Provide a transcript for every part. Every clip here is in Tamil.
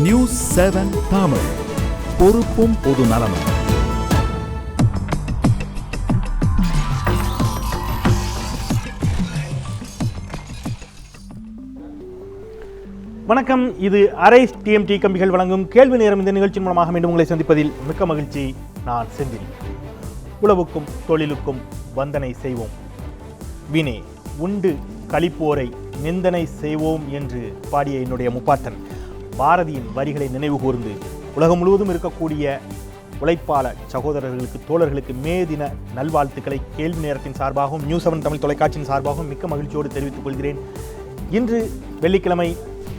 நியூஸ் 7 தமிழ், பொறுப்பும் பொது நலமும். வணக்கம். இது அரைஸ் டிஎம்டி கம்பிகள் வழங்கும் கேள்வி நேரம். இந்த நிகழ்ச்சியின் மூலமாக மீண்டும் உங்களை சந்திப்பதில் மிக்க மகிழ்ச்சி. நான் செந்தில். உழவுக்கும் தொழிலுக்கும் வந்தனை செய்வோம், வினே உண்டு களிப்போரை நிந்தனை செய்வோம் என்று பாடிய என்னுடைய முப்பாட்டன் பாரதியின் வரிகளை நினைவு கூர்ந்து உலகம் முழுவதும் இருக்கக்கூடிய உழைப்பாளர் சகோதரர்களுக்கு, தோழர்களுக்கு மே தின நல்வாழ்த்துக்களை கேள்வி நேரத்தின் சார்பாகவும் நியூஸ் 7 தமிழ் தொலைக்காட்சியின் சார்பாகவும் மிக்க மகிழ்ச்சியோடு தெரிவித்துக் கொள்கிறேன். இன்று வெள்ளிக்கிழமை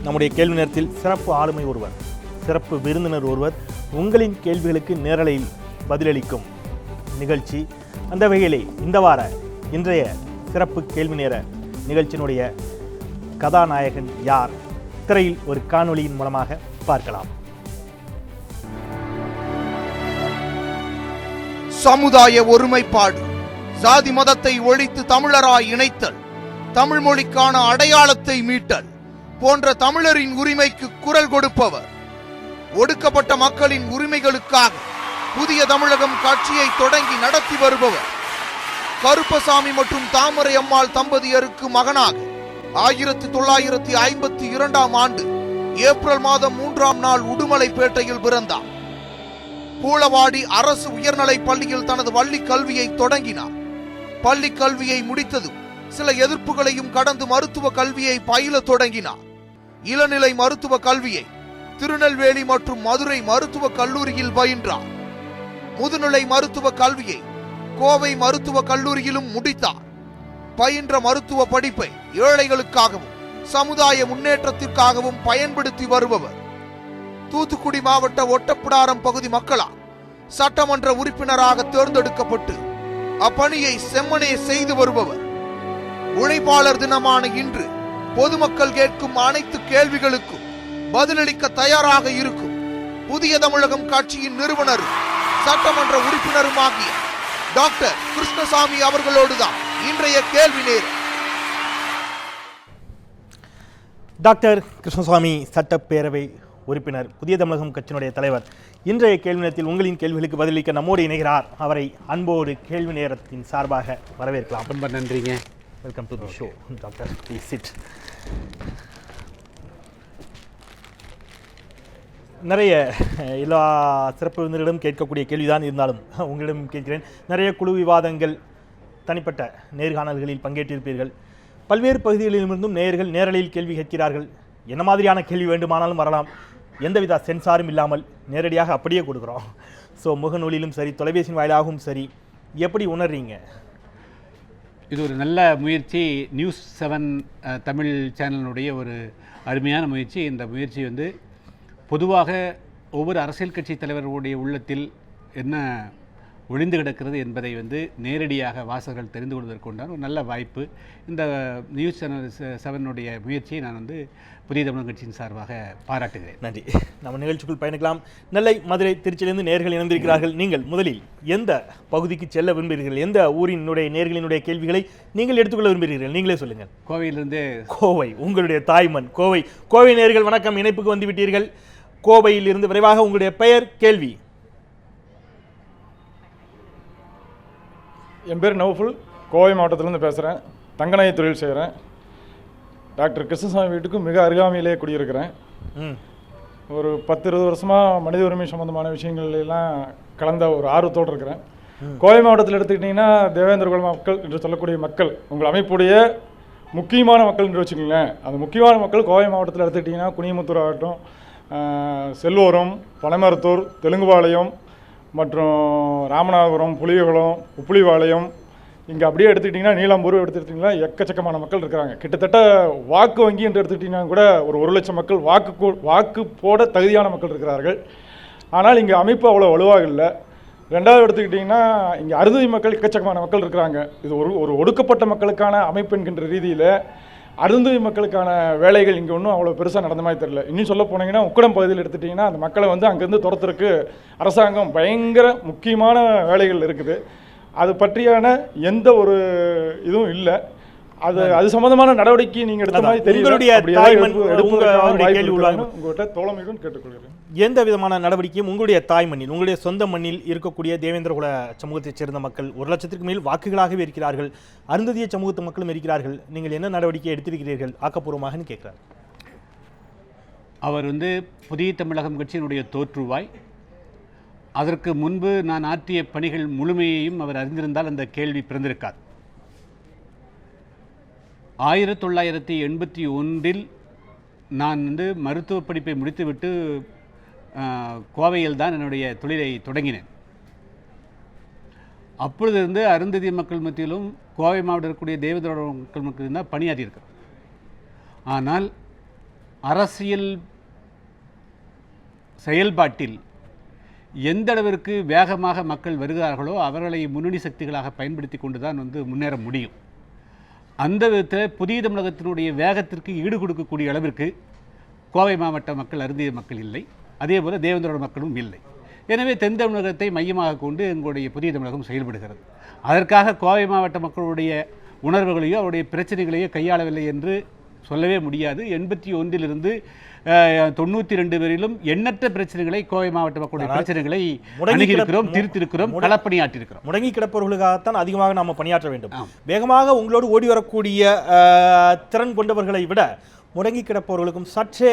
நம்முடைய கேள்வி நேரத்தில் சிறப்பு ஆளுமை ஒருவர், சிறப்பு விருந்தினர் ஒருவர் உங்களின் கேள்விகளுக்கு நேரலையில் பதிலளிக்கும் நிகழ்ச்சி. அந்த வகையிலே இந்த வார இன்றைய சிறப்பு கேள்வி நேர நிகழ்ச்சியினுடைய கதாநாயகன் யார்? திரையில் ஒரு காணொளியின் மூலமாக பார்க்கலாம். சமுதாய ஒருமைப்பாடு, சாதி மதத்தை ஒழித்து தமிழராய் இணைத்தல், தமிழ் மொழிக்கான அடையாளத்தை மீட்டல் போன்ற தமிழரின் உரிமைக்கு குரல் கொடுப்பவர். ஒடுக்கப்பட்ட மக்களின் உரிமைகளுக்காக புதிய தமிழகம் கட்சியை தொடங்கி நடத்தி வருபவர். கருப்பசாமி மற்றும் தாமரை அம்மாள் தம்பதியருக்கு மகனாக 1952 ஆண்டு ஏப்ரல் மாதம் 3ஆம் நாள் உடுமலைப்பேட்டையில் பிறந்தார். பூளவாடி அரசு உயர்நிலைப் பள்ளியில் தனது பள்ளி கல்வியை தொடங்கினார். பள்ளி கல்வியை முடித்ததும் சில எதிர்ப்புகளையும் கடந்து மருத்துவ கல்வியை பயில தொடங்கினார். இளநிலை மருத்துவ கல்வியை திருநெல்வேலி மற்றும் மதுரை மருத்துவ கல்லூரியில் பயின்றார். முதுநிலை மருத்துவ கல்வியை கோவை மருத்துவ கல்லூரியிலும் முடித்தார். பயின்ற மருத்துவ படிப்பை ஏழைகளுக்காகவும் சமுதாய முன்னேற்றத்திற்காகவும் பயன்படுத்தி வருபவர். தூத்துக்குடி மாவட்ட ஒட்டப்பிடாரம் பகுதி மக்களால் சட்டமன்ற உறுப்பினராக தேர்ந்தெடுக்கப்பட்டு அப்பணியை செம்மனே செய்து வருபவர். உழைப்பாளர் தினமான இன்று பொதுமக்கள் கேட்கும் அனைத்து கேள்விகளுக்கும் பதிலளிக்க தயாராக இருக்கும் புதிய தமிழகம் கட்சியின் நிறுவனர் சட்டமன்ற உறுப்பினருமாகிய டாக்டர் கிருஷ்ணசாமி அவர்களோடுதான் இன்றைய கேள்வி நேரம். டாக்டர் கிருஷ்ணசாமி சட்டப்பேரவை உறுப்பினர், புதிய தமிழகம் கட்சியினுடைய தலைவர், இன்றைய கேள்வி நேரத்தில் உங்களின் கேள்விகளுக்கு பதிலளிக்க நம்மோடு இணைகிறார். அவரை அன்போடு கேள்வி நேரத்தின் சார்பாக வரவேற்கலாம். ரொம்ப நன்றிங்க. Welcome to the show doctor. Please sit. நிறைய எல்லா சிறப்பு விருந்தினரிடம் கேட்கக்கூடிய கேள்விதான், இருந்தாலும் உங்களிடம் கேட்கிறேன். நிறைய குழு விவாதங்கள், தனிப்பட்ட நேர்காணல்களில் பங்கேற்றிருப்பீர்கள். பல்வேறு பகுதிகளிலிருந்தும் நேயர்கள் நேரலையில் கேள்வி கேட்கிறார்கள். என்ன மாதிரியான கேள்வி வேண்டுமானாலும் வரலாம், எந்தவித சென்சாரும் இல்லாமல் நேரடியாக அப்படியே கொடுக்குறோம். ஸோ முகநூலிலும் சரி, தொலைபேசியின் வாயிலாகவும் சரி, எப்படி உணர்றீங்க? இது ஒரு நல்ல முயற்சி. நியூஸ் 7 தமிழ் சேனலுடைய ஒரு அருமையான முயற்சி. இந்த முயற்சி பொதுவாக ஒவ்வொரு அரசியல் கட்சி தலைவர்களுடைய உள்ளத்தில் என்ன ஒளிந்து கிடக்கிறது என்பதை நேரடியாக வாசகர்கள் தெரிந்து கொள்வதற்கு உண்டான ஒரு நல்ல வாய்ப்பு. இந்த நியூஸ் 7 முயற்சியை நான் புதிய தமிழ் கட்சியின் சார்பாக பாராட்டுகிறேன். நன்றி. நம்ம நிகழ்ச்சிக்குள் பயணிக்கலாம். நெல்லை, மதுரை, திருச்சியிலிருந்து நேர்கள் இணைந்திருக்கிறார்கள். நீங்கள் முதலில் எந்த பகுதிக்கு செல்ல விரும்புகிறீர்கள்? எந்த ஊரினுடைய நேர்களினுடைய கேள்விகளை நீங்கள் எடுத்துக்கொள்ள விரும்புகிறீர்கள்? நீங்களே சொல்லுங்கள். கோவையிலிருந்து. கோவை, உங்களுடைய தாய்மண் கோவை. கோவை நேர்கள் வணக்கம், இணைப்புக்கு வந்துவிட்டீர்கள். கோவையில் இருந்து விரைவாக உங்களுடைய பெயர், கேள்வி. என் பேர் நவுஃபுல், கோவை மாவட்டத்திலேருந்து பேசுகிறேன். தங்கநகை தொழில் செய்கிறேன். டாக்டர் கிருஷ்ணசாமி வீட்டுக்கு மிக அருகாமையிலே குடியிருக்கிறேன். ஒரு 10-20 வருஷமாக மனித உரிமை சம்பந்தமான விஷயங்கள்லாம் கலந்த ஒரு ஆர்வத்தோடு இருக்கிறேன். கோவை மாவட்டத்தில் எடுத்துக்கிட்டிங்கன்னா தேவேந்திர குல மக்கள் என்று சொல்லக்கூடிய மக்கள் உங்கள் அமைப்புடைய முக்கியமான மக்கள் என்று வச்சுக்கோங்களேன். அந்த முக்கியமான மக்கள் கோவை மாவட்டத்தில் எடுத்துக்கிட்டிங்கன்னா குனியமுத்தூர் ஆகட்டும், செல்வோரம், பனைமரத்தூர், தெலுங்குபாளையம் மற்றும் ராமநாதபுரம், புளியகுளம், உப்புளிபாளையம், இங்கே அப்படியே எடுத்துக்கிட்டிங்கன்னா நீலாம்பூர் எடுத்துக்கிட்டிங்கன்னா எக்கச்சக்கமான மக்கள் இருக்கிறாங்க. கிட்டத்தட்ட வாக்கு வங்கி என்று எடுத்துக்கிட்டிங்கன்னா கூட ஒரு 1 லட்சம் மக்கள் வாக்கு போட தகுதியான மக்கள் இருக்கிறார்கள். ஆனால் இங்கே அமைப்பு அவ்வளோ வலுவாக இல்லை. ரெண்டாவது எடுத்துக்கிட்டிங்கன்னா இங்கே அறுதி மக்கள் எக்கச்சக்கமான மக்கள் இருக்கிறாங்க. இது ஒரு ஒடுக்கப்பட்ட மக்களுக்கான அமைப்பு என்கின்ற ரீதியில் அருந்ததி மக்களுக்கான வேலைகள் இங்கே ஒன்றும் அவ்வளோ பெருசாக நடந்த மாதிரி தெரியல. இன்னும் சொல்ல போனீங்கன்னா உக்கடம் பகுதியில் எடுத்துட்டிங்கன்னா அந்த மக்களை அங்கேருந்து துரத்துறதுக்கு அரசாங்கம் பயங்கர முக்கியமான வேலைகள் இருக்குது. அது பற்றியான எந்த ஒரு இதுவும் இல்லை. அது சம்பந்தமான நடவடிக்கை நீங்க எடுத்த மாதிரி தெரியல. உங்களுடைய அப்படி ஏதாவது தாய்மண் எடுப்பதற்கான அவருடைய வாய்ப்பு கேள்வி இருக்கிறாங்க. உள்ளாங்க. உங்கள்கிட்ட தோழமையுடன் கேட்டுக்கொள்கிறேன். எந்த விதமான நடவடிக்கையும் உங்களுடைய தாய் மண்ணில், உங்களுடைய சொந்த மண்ணில் இருக்கக்கூடிய தேவேந்திரகுல சமூகத்தைச் சேர்ந்த மக்கள் 1 லட்சத்திற்கு மேல் வாக்குகளாகவே இருக்கிறார்கள், அருந்ததிய சமூகத்து மக்களும் இருக்கிறார்கள், நீங்கள் என்ன நடவடிக்கை எடுத்திருக்கிறீர்கள் ஆக்கப்பூர்வமாகன்னு கேட்கிறார். அவர் வந்து புதிய தமிழகம் கட்சியினுடைய தோற்றுவாய். அதற்கு முன்பு நான் ஆற்றிய பணிகள் முழுமையையும் அவர் அறிந்திருந்தால் அந்த கேள்வி பிறந்திருக்காது. 1981 நான் வந்து மருத்துவ படிப்பை முடித்துவிட்டு கோவையில் தான் என்னுடைய தொழிலை தொடங்கினேன். அப்பொழுதிருந்து அருந்ததிய மக்கள் மத்தியிலும் கோவை மாவட்டம் இருக்கக்கூடிய தேவேந்திர மக்கள் மத்தியிலும் தான் பணியாற்றியிருக்கிறேன். ஆனால் அரசியல் செயல்பாட்டில் எந்த அளவிற்கு வேகமாக மக்கள் வருகிறார்களோ அவர்களை முன்னணி சக்திகளாக பயன்படுத்தி கொண்டு தான் வந்து முன்னேற முடியும். அந்த விதத்தில் புதிய தமிழகத்தினுடைய வேகத்திற்கு ஈடு கொடுக்கக்கூடிய அளவிற்கு கோவை மாவட்ட மக்கள் அருந்திய மக்கள் இல்லை, அதே போல் தேவேந்திரோட மக்களும் இல்லை. எனவே தென் தமிழகத்தை மையமாக கொண்டு எங்களுடைய புதிய தமிழகம் செயல்படுகிறது. அதற்காக கோவை மாவட்ட மக்களுடைய உணர்வுகளையோ அவருடைய பிரச்சனைகளையோ கையாளவில்லை என்று சொல்லவே முடியாது. 81 92 வரையிலும் எண்ணற்ற பிரச்சனைகளை கோவை மாவட்ட மக்களுடைய பிரச்சனைகளை அணுகியிருக்கிறோம், தீர்த்திருக்கிறோம், களப்பணியாற்றிருக்கிறோம். முடங்கி கிடப்பவர்களுக்காகத்தான் அதிகமாக நாம் பணியாற்ற வேண்டும். வேகமாக உங்களோடு ஓடி வரக்கூடிய திறன் கொண்டவர்களை விட முடங்கி கிடப்பவர்களுக்கும் சற்றே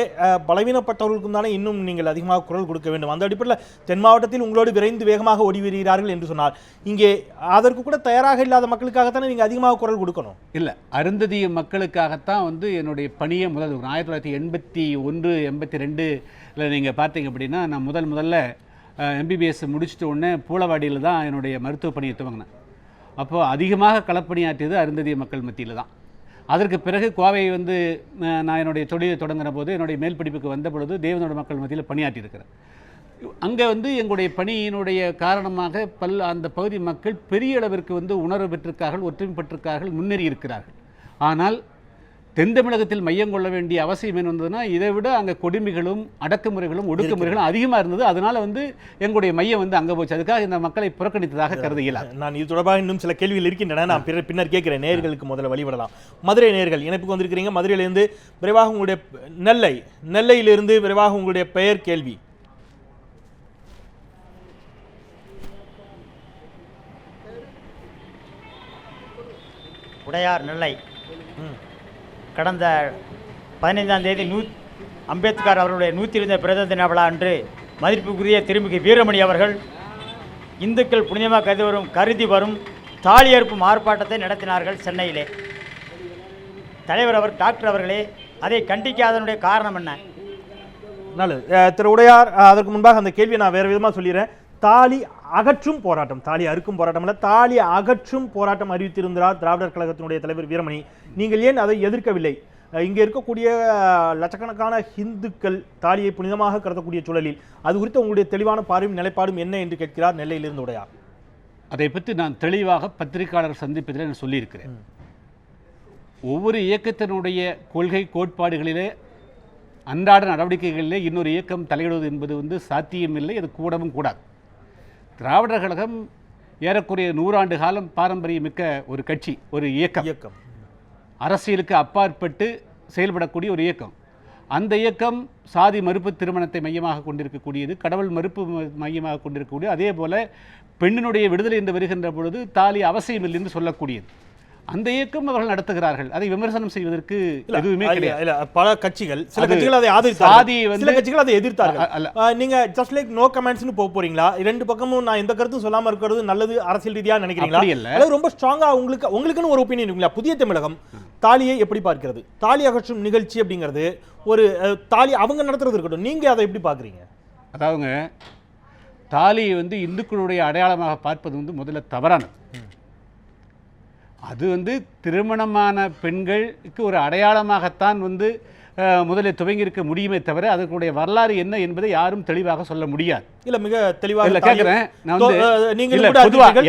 பலவீனப்பட்டவர்களுக்கும் தானே இன்னும் நீங்கள் அதிகமாக குரல் கொடுக்க வேண்டும். அந்த அடிப்படையில் தென் மாவட்டத்தில் உங்களோடு விரைந்து வேகமாக ஓடி வருகிறார்கள் என்று சொன்னால் இங்கே அதற்கு கூட தயாராக இல்லாத மக்களுக்காகத்தானே நீங்கள் அதிகமாக குரல் கொடுக்கணும். இல்லை, அருந்ததிய மக்களுக்காகத்தான் வந்து என்னுடைய பணியை முதல் 1981 82 நீங்கள் பார்த்தீங்க அப்படின்னா நான் முதல்ல MBBS முடிச்சுட்டு உடனே பூளவாடியில் தான் என்னுடைய மருத்துவ பணியை துவங்கினேன். அப்போது அதிகமாக களப்பணியாற்றியது அருந்ததிய மக்கள் மத்தியில் தான். அதற்கு பிறகு கோவை வந்து நான் என்னுடைய தொழிலை தொடங்கின போது என்னுடைய மேல் படிப்புக்கு வந்த பொழுது தேவேந்திர மக்கள் மத்தியில் பணியாற்றியிருக்கிறேன். அங்கே வந்து எங்களுடைய பணியினுடைய காரணமாக அந்த பகுதி மக்கள் பெரிய அளவிற்கு வந்து உணர்வு பெற்றிருக்கார்கள், ஒற்றுமை பெற்றிருக்கார்கள், முன்னேறி இருக்கிறார்கள். ஆனால் தென் தமிழகத்தில் மையம் கொள்ள வேண்டிய அவசியம் என்ன வந்ததுன்னா இதை விட அங்கே கொடுமைகளும் அடக்குமுறைகளும் ஒடுக்குமுறைகளும் அதிகமாக இருந்தது. அதனால் வந்து எங்களுடைய மையம் வந்து அங்கே போச்சு. அதுக்காக இந்த மக்களை புறக்கணித்ததாக கருத இயலாது. நான் இது தொடர்பாக இன்னும் சில கேள்விகள் இருக்கின்றன, நான் பின்னர் கேட்கிறேன். நேயர்களுக்கு முதல்ல வழிவிடலாம். மதுரை நேயர்கள் இணைப்புக்கு வந்திருக்கிறீங்க. மதுரையிலிருந்து விரைவாக உங்களுடைய நெல்லையிலிருந்து விரைவாக உங்களுடைய பெயர் கேள்வி. உடையார் நெல்லை. கடந்த 15ஆம் தேதி அம்பேத்கர் அவருடைய 120 பிறந்த தின விழா அன்று மதிப்புக்குரிய திருமிகு வீரமணி அவர்கள் இந்துக்கள் புனிதமாக கருதி வரும் தாலி அறுப்பு ஆர்ப்பாட்டத்தை நடத்தினார்கள் சென்னையிலே. தலைவர் டாக்டர் அவர்களே, அதை கண்டிக்காதனுடைய காரணம் என்ன? நல்லது திரு உடையார், அதற்கு முன்பாக அந்த கேள்வியை நான் வேறு விதமாக சொல்லிடுறேன். தாலி அகற்றும் போராட்டம், தாலி அறுக்கும் போராட்டம் அல்ல, தாலி அகற்றும் போராட்டம் அறிவித்திருந்தார் திராவிடர் கழகத்தினுடைய தலைவர் வீரமணி. நீங்கள் ஏன் அதை எதிர்க்கவில்லை? இங்கே இருக்கக்கூடிய லட்சக்கணக்கான இந்துக்கள் தாலியை புனிதமாக கருதக்கூடிய சூழலில் அது குறித்து உங்களுடைய தெளிவான பார்வையும் நிலைப்பாடும் என்ன என்று கேட்கிறார் நெல்லையிலிருந்து உடையார். அதை பற்றி நான் தெளிவாக பத்திரிகையாளர் சந்திப்பதில் நான் சொல்லியிருக்கிறேன். ஒவ்வொரு இயக்கத்தினுடைய கொள்கை கோட்பாடுகளிலே அன்றாட நடவடிக்கைகளிலே இன்னொரு இயக்கம் தலையிடுவது என்பது வந்து சாத்தியமில்லை, அது கூடவும் கூடாது. திராவிடர் கழகம் ஏறக்குறைய 100 ஆண்டு காலம் பாரம்பரியமிக்க ஒரு கட்சி, ஒரு இயக்கம், அரசியலுக்கு அப்பாற்பட்டு செயல்படக்கூடிய ஒரு இயக்கம். அந்த இயக்கம் சாதி மறுப்பு திருமணத்தை மையமாக கொண்டிருக்கக்கூடியது, கடவுள் மறுப்பு மையமாக கொண்டிருக்கக்கூடிய, அதே போல பெண்ணினுடைய விடுதலை என்று வருகின்ற பொழுது தாலி அவசியமில்லை என்று சொல்லக்கூடியது. அந்த இயக்கம் அவர்கள் நடத்துகிறார்கள். அதை விமர்சனம் செய்வதற்கு எதுவுமே கிடையாது. பல கட்சிகள், சில கட்சிகள் அதை ஆதரித்தார்கள், சில கட்சிகள் அதை எதிர்த்தார்கள். நீங்க ஜஸ்ட் லைக் நோ கமெண்ட்ஸ்னு போறீங்களா? இரண்டு பக்கமும் நான் எந்த கருத்தும் சொல்லாம இருக்கிறது நல்லது அரசியல் ரீதியா நினைக்கிறீங்களா? இல்ல ரொம்ப ஸ்ட்ராங்கா உங்களுக்குன்னு ஒரு ஒப்பீனியன் இருக்குங்களா? புதிய தமிழகம் தாலியை எப்படி பார்க்கிறது? தாலி அகற்றும் நிகழ்ச்சி அப்படிங்கிறது ஒரு தாலி அவங்க நடத்துறது இருக்கட்டும், நீங்க அதை எப்படி பாக்குறீங்க? அதாவது தாலியை வந்து இந்துக்களுடைய அடையாளமாக பார்ப்பது வந்து முதல்ல தவறானது. அது வந்து திருமணமான பெண்களுக்கு ஒரு அடையாளமாகத்தான் வந்து முதலில் துவங்கியிருக்க முடியுமே தவிர அதற்குடைய வரலாறு என்ன என்பதை யாரும் தெளிவாக சொல்ல முடியாது. இல்ல மிக தெளிவாக கேட்கிறேன். நான் வந்து பொதுவாக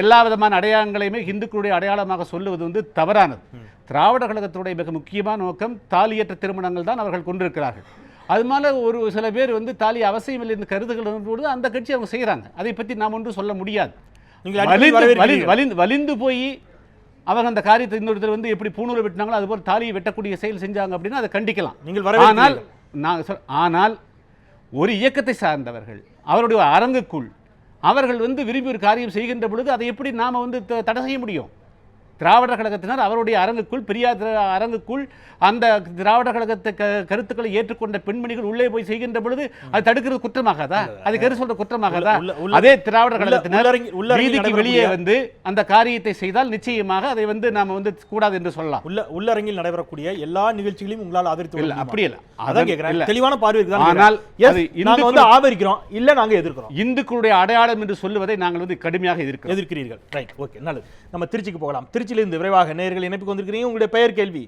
எல்லா விதமான அடையாளங்களையுமே இந்துக்களுடைய அடையாளமாக சொல்லுவது வந்து தவறானது. திராவிட கழகத்துடைய மிக முக்கியமான நோக்கம் தாலியற்ற திருமணங்கள் தான் அவர்கள் கொண்டிருக்கிறார்கள். அது மேலே ஒரு சில பேர் வந்து தாலி அவசியமில்லை என்று கருதுகிற பொழுது அந்த கட்சி அவங்க செய்கிறாங்க. அதை பற்றி நாம் ஒன்றும் சொல்ல முடியாது. வலிந்து போய் அவங்க அந்த காரியத்தை இன்னொருத்தர் வந்து எப்படி பூணூலை வெட்டினாங்களோ அதுபோல் தாலியை வெட்டக்கூடிய செயல் செஞ்சாங்க அப்படின்னா அதை கண்டிக்கலாம். நீங்கள் வரவேற்கிறீர்கள். ஆனால் ஒரு இயக்கத்தை சார்ந்தவர்கள் அவருடைய அரங்குக்குள் அவர்கள் வந்து விரும்பி ஒரு காரியம் செய்கின்ற பொழுது அதை எப்படி நாம் வந்து தடை செய்ய முடியும்? திராவிடர் கழகத்தினர் அவருடைய அரங்குக்குள், பெரியார் அரங்குக்குள் அந்த திராவிடர் கழகத்தை கருத்துக்களை ஏற்றுக்கொண்ட பெண்மணிகள் உள்ளே போய் செய்கின்ற பொழுது அது தடுக்கிறது குற்றமாகாதா? அது கரு சொல்ற குற்றமாகாதா? அதே திராவிடர் கழகத்தினர் வீதிக்கு வெளியே வந்து அந்த காரியத்தை செய்தால் நிச்சயமாக அதை வந்து நாம வந்து கூடாது என்று சொல்லலாம். உள்ளரங்கில் நடைபெறக்கூடிய எல்லா நிகழ்ச்சிகளையும் உங்களால் ஆதரித்து இல்ல, அப்படி இல்ல, அதான் கேக்குறேன். தெளிவான பார்வை இருக்குதான். ஆனால் நாங்க வந்து ஆதரிக்கிறோம், இல்ல நாங்க எதிர்க்கிறோம். இந்துக்களுடைய அடையாளம் என்று சொல்லுவதை நாங்கள் வந்து கடுமையாக எதிர்க்கிறீர்கள். ரைட், ஓகே, நல்லது. நம்ம திருச்சிக்கு போகலாம். திருச்சியிலிருந்து விரைவாக நேயர்கள் இணைப்புக்கு வந்திருக்கிறீங்க. உங்களுடைய பெயர் கேள்வி.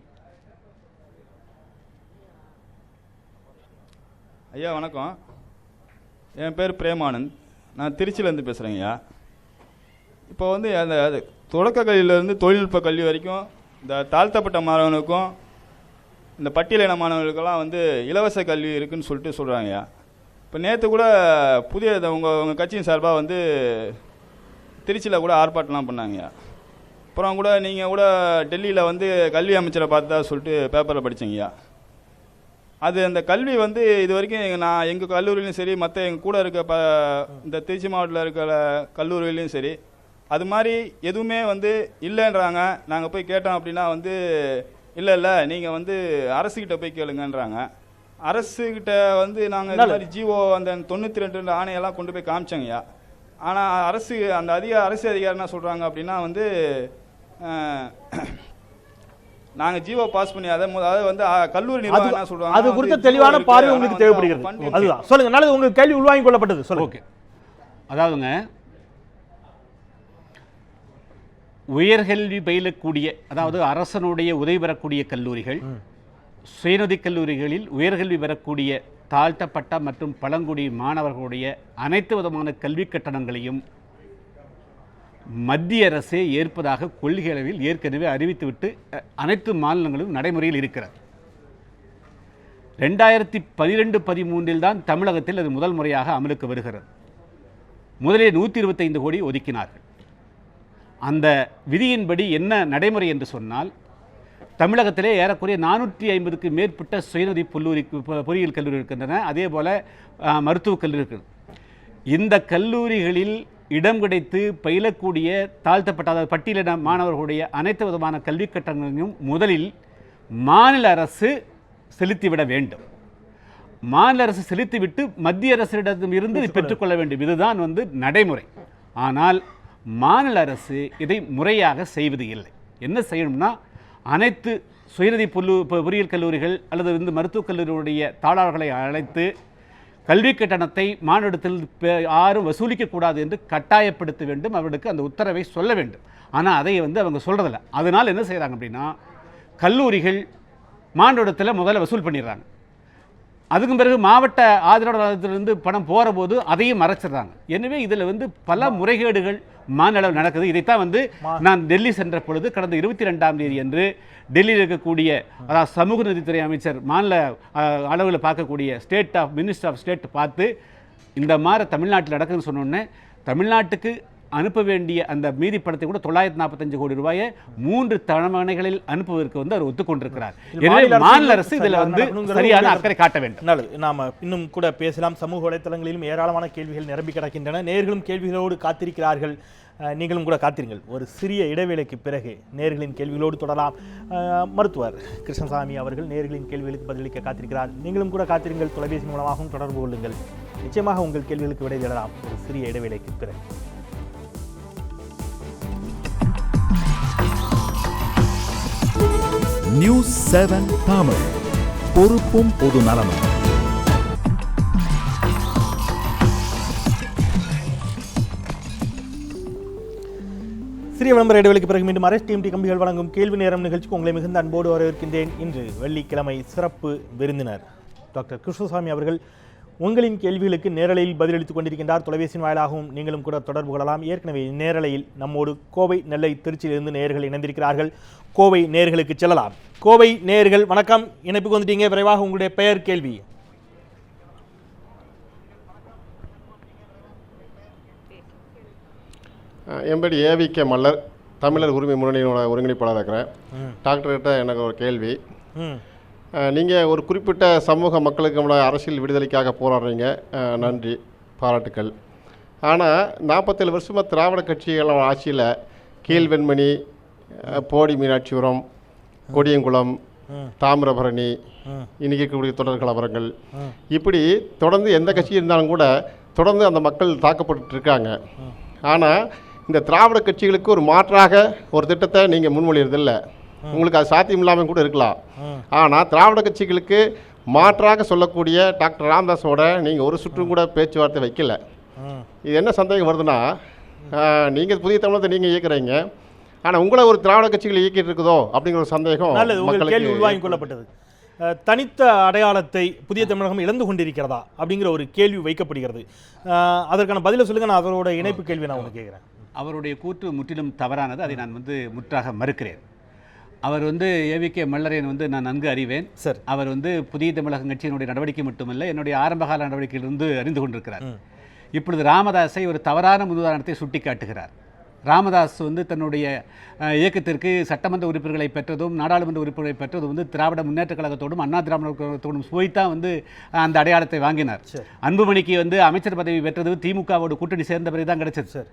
ஐயா வணக்கம். என் பேர் பிரேமானந்த். நான் திருச்சியிலேருந்து பேசுகிறேங்க ஐயா. இப்போ வந்து அந்த தொடக்க கல்வியிலேருந்து தொழில்நுட்ப கல்வி வரைக்கும் இந்த தாழ்த்தப்பட்ட மாணவனுக்கும் இந்த பட்டியலின மாணவர்களுக்கெல்லாம் வந்து இலவச கல்வி இருக்குதுன்னு சொல்லிட்டு சொல்கிறாங்க ஐயா. இப்போ நேற்று கூட புதிய உங்கள் கட்சியின் சார்பாக வந்து திருச்சியில் கூட ஆர்ப்பாட்டம்லாம் பண்ணாங்கய்யா. அப்புறம் கூட நீங்கள் கூட டெல்லியில் வந்து கல்வி அமைச்சரை பார்த்தா சொல்லிட்டு பேப்பரில் படித்தீங்கய்யா. அது அந்த கல்வி வந்து இது வரைக்கும் நான் எங்கள் கல்லூரியிலையும் சரி, மற்ற எங்கள் கூட இருக்க இந்த திருச்சி மாவட்டத்தில் இருக்கிற கல்லூரியிலையும் சரி, அது மாதிரி எதுவுமே வந்து இல்லைன்றாங்க. நாங்கள் போய் கேட்டோம் அப்படின்னா வந்து இல்லை நீங்கள் வந்து அரசுக்கிட்ட போய் கேளுங்கன்றாங்க. அரசுக்கிட்ட வந்து நாங்கள் இந்த மாதிரி ஜிஓ அந்த 92 ஆணையெல்லாம் கொண்டு போய் காமிச்சோங்கய்யா. ஆனால் அந்த அரசு அதிகாரி என்ன சொல்கிறாங்க அப்படின்னா வந்து நாங்கள் ஜிஓ பாஸ் பண்ணி அதை வந்து கல்லூரி நிர்வாகம் என்ன சொல்கிறாங்க, அது குறித்த தெளிவான பார்வை உங்களுக்கு தேவைப்படுகிறது. அதுதான் சொல்லுங்க. நல்லது, உங்களுக்கு கேள்வி உள்வாங்கிக் கொள்ளப்பட்டது. சொல்லுங்க. ஓகே, அதாவதுங்க உயர்கல்வி பயிலக்கூடிய, அதாவது அரசனுடைய உதவி பெறக்கூடிய கல்லூரிகள், சுயநிதி கல்லூரிகளில் உயர்கல்வி பெறக்கூடிய தாழ்த்தப்பட்ட மற்றும் பழங்குடி மாணவர்களுடைய அனைத்து விதமான கல்வி கட்டணங்களையும் மத்திய அரசே ஏற்பதாக கொள்கை அளவில் ஏற்கனவே அறிவித்துவிட்டு அனைத்து மாநிலங்களும் நடைமுறையில் இருக்கிறது. 2012-13 தான் தமிழகத்தில் அது முதல் முறையாக அமலுக்கு வருகிறது. முதலில் 125 கோடி ஒதுக்கினார்கள். அந்த விதியின்படி என்ன நடைமுறை என்று சொன்னால், தமிழகத்திலே ஏறக்குறைய 450க்கு மேற்பட்ட சுயநிதி பொறியியல் கல்லூரி இருக்கின்றன. அதே போல் மருத்துவக் கல்லூரி இருக்கிறது. இந்த கல்லூரிகளில் இடம் கிடைத்து பயிலக்கூடிய தாழ்த்தப்பட்ட, அதாவது பட்டியலின மாணவர்களுடைய அனைத்து விதமான கல்வி கட்டணங்களையும் முதலில் மாநில அரசு செலுத்திவிட வேண்டும். மாநில அரசு செலுத்திவிட்டு மத்திய அரசிடம் இருந்து பெற்றுக்கொள்ள வேண்டும். இதுதான் வந்து நடைமுறை. ஆனால் மாநில அரசு இதை முறையாக செய்வது இல்லை. என்ன செய்யணும்னா, அனைத்து சுயநிதி பொறியியல் கல்லூரிகள் அல்லது வந்து மருத்துவக் கல்லூரிகளுடைய தாளாளர்களை அழைத்து கல்வி கட்டணத்தை மாநிலத்தில் யாரும் வசூலிக்கக்கூடாது என்று கட்டாயப்படுத்த வேண்டும். அவர்களுக்கு அந்த உத்தரவை சொல்ல வேண்டும். ஆனால் அதை வந்து அவங்க சொல்கிறதில்ல. அதனால் என்ன செய்கிறாங்க அப்படின்னா, கல்லூரிகள் மாநிலத்தில் முதல்ல வசூல் பண்ணிடுறாங்க. அதுக்கும் பிறகு மாவட்ட ஆதரவாளத்திலிருந்து பணம் போகிற போது அதையும் மறைச்சிடுறாங்க. எனவே இதில் வந்து பல முறைகேடுகள் மாநில நடக்குது. இதைத்தான் வந்து நான் டெல்லி சென்ற பொழுது கடந்த 22ஆம் தேதி அன்று டெல்லியில் இருக்கக்கூடிய, அதாவது சமூக நீதித்துறை அமைச்சர் மாநில அளவில் பார்க்கக்கூடிய மினிஸ்டர் ஆஃப் ஸ்டேட் பார்த்து இந்த மாதிரி தமிழ்நாட்டில் நடக்குதுன்னு சொன்னோன்னே, தமிழ்நாட்டுக்கு அனுப்ப வேண்டிய அந்த மீதி பணத்தை கூட 945 கோடி ரூபாயை 3 தவணைகளில் அனுப்புவதற்கு வந்து அவர் ஒத்துக்கொண்டிருக்கிறார். எனவே மாநில அரசு இதில் வந்து சரியான அக்கறை காட்ட வேண்டும். நல்லது, நாம இன்னும் கூட பேசலாம். சமூக வலைத்தளங்களிலும் ஏராளமான கேள்விகள் நிரம்பி கிடக்கின்றன. நேயர்களும் கேள்விகளோடு காத்திருக்கிறார்கள். நீங்களும் கூட காத்திருங்கள். ஒரு சிறிய இடைவேளைக்கு பிறகு நேயர்களின் கேள்விகளோடு தொடரலாம். மருத்துவர் கிருஷ்ணசாமி அவர்கள் நேயர்களின் கேள்விகளுக்கு பதிலளிக்க காத்திருக்கிறார். நீங்களும் கூட காத்திருங்கள். தொலைபேசி மூலமாகவும் தொடர்பு கொள்ளுங்கள். நிச்சயமாக உங்கள் கேள்விகளுக்கு விடை தேடலாம் ஒரு சிறிய இடைவேளைக்கு பிறகு. நியூஸ் 7 தமிழ், பொறுப்பும் பொது நலமும். சிறிய விளம்பர இடைவெளிக்கு பிறகு மீண்டும் RSTMT கம்பிகள் வழங்கும் கேள்வி நேரம் நிகழ்ச்சிக்கு உங்களை மிகுந்த அன்போடு வரவேற்கின்றேன். இன்று வெள்ளிக்கிழமை சிறப்பு விருந்தினர் டாக்டர் கிருஷ்ணசாமி அவர்கள் உங்களின் கேள்விகளுக்கு நேரலையில் பதிலளித்துக் கொண்டிருக்கின்றார். தொலைபேசியின் வாயிலாகவும் நீங்களும் கூட தொடர்பு கொள்ளலாம். ஏற்கனவே நேரலையில் நம்மோடு கோவை, நெல்லை, திருச்சியிலிருந்து நேயர்கள் இணைந்திருக்கிறார்கள். கோவை நேயர்களுக்கு செல்லலாம். கோவை நேயர்கள் வணக்கம், இணைப்புக்கு வந்துட்டீங்க. விரைவாக உங்களுடைய பெயர், கேள்வி. எம்படி ஏவிகே மல்லர், தமிழர் உரிமை முன்னணியோட ஒருங்கிணைப்பாளராக இருக்கிறேன். டாக்டர்கிட்ட எனக்கு ஒரு கேள்வி. நீங்கள் ஒரு குறிப்பிட்ட சமூக மக்களுக்கு அரசியல் விடுதலைக்காக போராடுறீங்க, நன்றி, பாராட்டுக்கள். ஆனால் 47 வருஷமாக திராவிட கட்சிகளோட ஆட்சியில் கீழ்வெண்மணி, போடி மீனாட்சிபுரம், கொடியங்குளம், தாமிரபரணி, இன்றைக்கி இருக்கக்கூடிய தொடர் கலவரங்கள், இப்படி தொடர்ந்து எந்த கட்சி இருந்தாலும் கூட தொடர்ந்து அந்த மக்கள் தாக்கப்பட்டு இருக்காங்க. ஆனால் இந்த திராவிட கட்சிகளுக்கு ஒரு மாற்றாக ஒரு திட்டத்தை நீங்கள் முன்மொழியறதில்லை. உங்களுக்கு அது சாத்தியம் இல்லாமல் கூட இருக்கலாம். ஆனால் திராவிட கட்சிகளுக்கு மாற்றாக சொல்லக்கூடிய டாக்டர் ராமதாஸோட நீங்கள் ஒரு சுற்றும் கூட பேச்சுவார்த்தை வைக்கல. இது என்ன சந்தேகம் வருதுன்னா, நீங்கள் புதிய தமிழகத்தை நீங்கள் இயக்குறீங்க, ஆனால் உங்களை ஒரு திராவிட கட்சிகள் இயக்கிட்டு இருக்குதோ அப்படிங்கிற ஒரு சந்தேகம் கேள்வி உள்வாங்கிக் கொள்ளப்பட்டது. தனித்த அடையாளத்தை புதிய தமிழகம் இழந்து கொண்டிருக்கிறதா அப்படிங்கிற ஒரு கேள்வி வைக்கப்படுகிறது. அதற்கான பதிலை சொல்லுங்க. நான் அவரோட இணைப்பு கேள்வி நான் உங்களுக்கு கேட்குறேன். அவருடைய கூற்று முற்றிலும் தவறானது. அதை நான் முற்றாக மறுக்கிறேன். அவர் ஏவிகே மல்லரையன் நான் நன்கு அறிவேன். சார், அவர் புதிய தமிழகம் கட்சியினுடைய நடவடிக்கை மட்டுமல்ல, என்னுடைய ஆரம்பகால நடவடிக்கையிலிருந்து அறிந்து கொண்டிருக்கிறார். இப்பொழுது ராமதாஸை ஒரு தவறான முன்னுதாரணத்தை சுட்டி காட்டுகிறார். ராமதாஸ் தன்னுடைய இயக்கத்திற்கு சட்டமன்ற உறுப்பினர்களை பெற்றதும் நாடாளுமன்ற உறுப்பினர்களை பெற்றதும் திராவிட முன்னேற்ற கழகத்தோடும் அண்ணா திராவிட கழகத்தோடும் போய்த்தான் அந்த அடையாளத்தை வாங்கினார். அன்புமணிக்கு அமைச்சர் பதவி பெற்றது திமுகவோட கூட்டணி சேர்ந்த பிறகு தான் கிடைச்சது. சார்,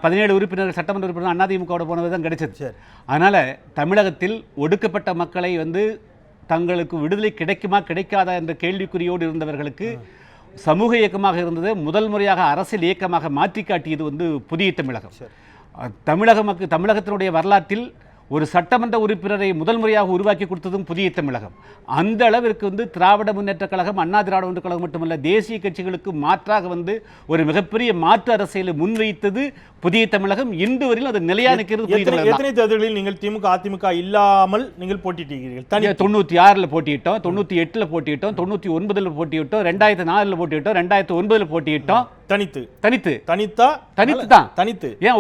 17 உறுப்பினர்கள் சட்டமன்ற உறுப்பினர் அண்ணா திமுகவோட போனது தான் கிடைச்சது. சார், அதனால் தமிழகத்தில் ஒடுக்கப்பட்ட மக்களை தங்களுக்கு விடுதலை கிடைக்குமா கிடைக்காதா என்ற கேள்விக்குறியோடு இருந்தவர்களுக்கு சமூக இயக்கமாக இருந்தது முதல் முறையாக அரசியல் இயக்கமாக மாற்றி காட்டியது புதிய தமிழகம். தமிழகத்தினுடைய வரலாற்றில் ஒரு சட்டமன்ற உறுப்பினரை முதல் முறையாக உருவாக்கி கொடுத்ததும் புதிய தமிழகம். அந்த அளவிற்கு திராவிட முன்னேற்ற கழகம், அண்ணா திராவிட முன்னேற்ற கழகம் மட்டுமல்ல, தேசிய கட்சிகளுக்கு மாற்றாக ஒரு மிகப்பெரிய மாற்று அரசியலை முன்வைத்தது புதிய தமிழகம். இன்று வரையில் அது நிலையா நிற்கிறது. எத்தனை தேர்தல்களில் நீங்கள் திமுக அதிமுக இல்லாமல் நீங்கள் போட்டியிட்டீர்கள்? 96 போட்டியிட்டோம், 98 போட்டியிட்டோம், 99 போட்டியிட்டோம், 2004 போட்டியிட்டோம், 2009 போட்டியிட்டோம். தனித்து ஏன்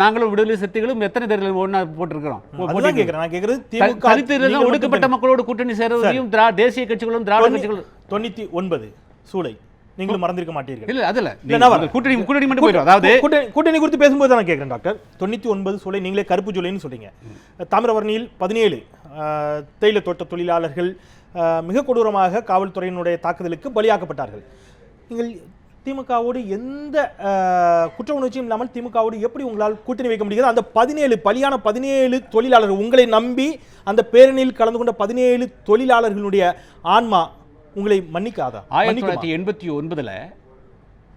நாங்களும் விடுதலை சிறுத்தைகளும் எத்தனை தேர்தல் ஒண்ணா போட்டிருக்கிறோம்? ஒடுக்கப்பட்ட மக்களோடு கூட்டணி சேர்வதையும் தேசிய கட்சிகளும் திராவிட கட்சிகளும் 99 சூளை நீங்களும் மறந்திருக்க மாட்டீர்கள். இல்ல அதுல கூட்டணி மட்டும் போயிடும். அதாவது கூட்டணி குறித்து பேசும்போது நான் கேட்கிறேன் டாக்டர். 99 சூளை நீங்களே கருப்பு ஜூலைன்னு சொல்றீங்க. தாமிரபரணியில் 17 தேயிலை தோட்ட தொழிலாளர்கள் மிக கொடூரமாக காவல்துறையினுடைய தாக்குதலுக்கு பலியாக்கப்பட்டார்கள். நீங்கள் திமுகவோடு எந்த குற்ற உணர்ச்சியும் இல்லாமல் திமுகவோடு எப்படி உங்களால் கூட்டணி வைக்க முடிகிறது? அந்த 17 தொழிலாளர்கள் உங்களை நம்பி அந்த பேரணியில் கலந்து கொண்ட 17 தொழிலாளர்களுடைய ஆன்மா உங்களை மன்னிக்காதா? 1989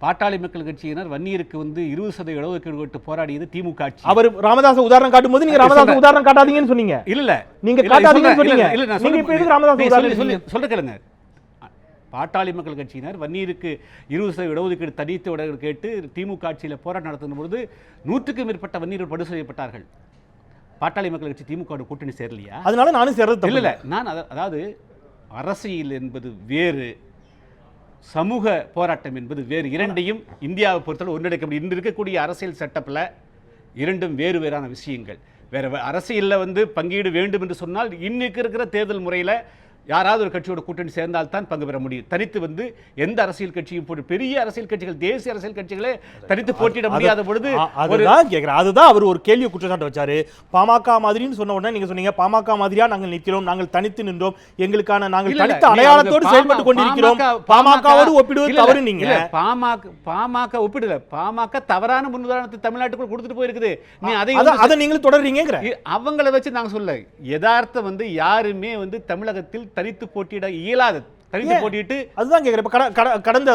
பாட்டாளி மக்கள் கட்சியினர் வன்னியருக்கு 20% இடஒதுக்கீடு போராடியது திமுக ஆட்சி. அவர் ராமதாஸ் உதாரணம் காட்டும் போது நீங்க ராமதாஸ் உதாரணம் காட்டாதீங்கன்னு சொன்னீங்க. இல்ல நீங்க காட்டாதீங்கன்னு சொன்னீங்க. நீங்க இப்ப எதுக்கு ராமதாஸ் உதாரணம் சொல்ல கேளுங்க. பாட்டாளி மக்கள் கட்சியினர் வன்னியருக்கு 20% இடஒதுக்கீடு தனித்து கேட்டு திமுக ஆட்சியில் போராட்டம் நடத்தும் பொழுது 100க்கும் மேற்பட்ட வன்னியர்கள் படு செய்யப்பட்டார்கள். பாட்டாளி மக்கள் கட்சி திமுக கூட்டணி சேரலையா? அதனால நானும் சேர்றது இல்ல. நான் அதாவது அரசியல் என்பது வேறு, சமூக போராட்டம் என்பது வேறு. இரண்டையும் இந்தியாவை பொறுத்தவரை ஒன்றிணைக்க முடியும். இன்று இருக்கக்கூடிய அரசியல் செட்டப்பில் இரண்டும் வேறு வேறான விஷயங்கள். வேற அரசியலில் பங்கீடு வேண்டும் என்று சொன்னால் இன்னைக்கு இருக்கிற தேர்தல் முறையில் யாராவது ஒரு கட்சியோட கூட்டணி சேர்ந்தால் தான் பங்கு பெற முடியும். தனித்து எந்த அரசியல் கட்சியும் போட்டு பெரிய அரசியல் கட்சிகள், தேசிய அரசியல் கட்சிகளே தனித்து போட்டியிட முடியாத பொழுது அதுதான் அவர் ஒரு கேள்வி குற்றச்சாட்டு வச்சாரு. பாமக மாதிரின்னு சொன்ன உடனே நீங்க சொன்னீங்க பாமக மாதிரியா நாங்கள் நிற்கிறோம், நாங்கள் தனித்து நின்றோம், எங்களுக்கான நாங்கள் தனித்த அடையாளத்தோடு செயல்பட்டு கொண்டிருக்கிறோம். பாமகவோடு ஒப்பிடுவது தவறு. நீங்க பாமக ஒப்பிடல. பாமக தவறான முன்னுதாரணத்தை தமிழ்நாட்டுக்குள் கொடுத்துட்டு போயிருக்குது. நீ அதை நீங்களும் தொடர்றீங்க. அவங்கள வச்சு நாங்க சொல்ல யதார்த்தம் யாருமே தமிழகத்தில் தனித்து போட்டியிட இயலாது. தனித்து போட்டிட்டு அதுதான் கேக்குறேன். கடந்த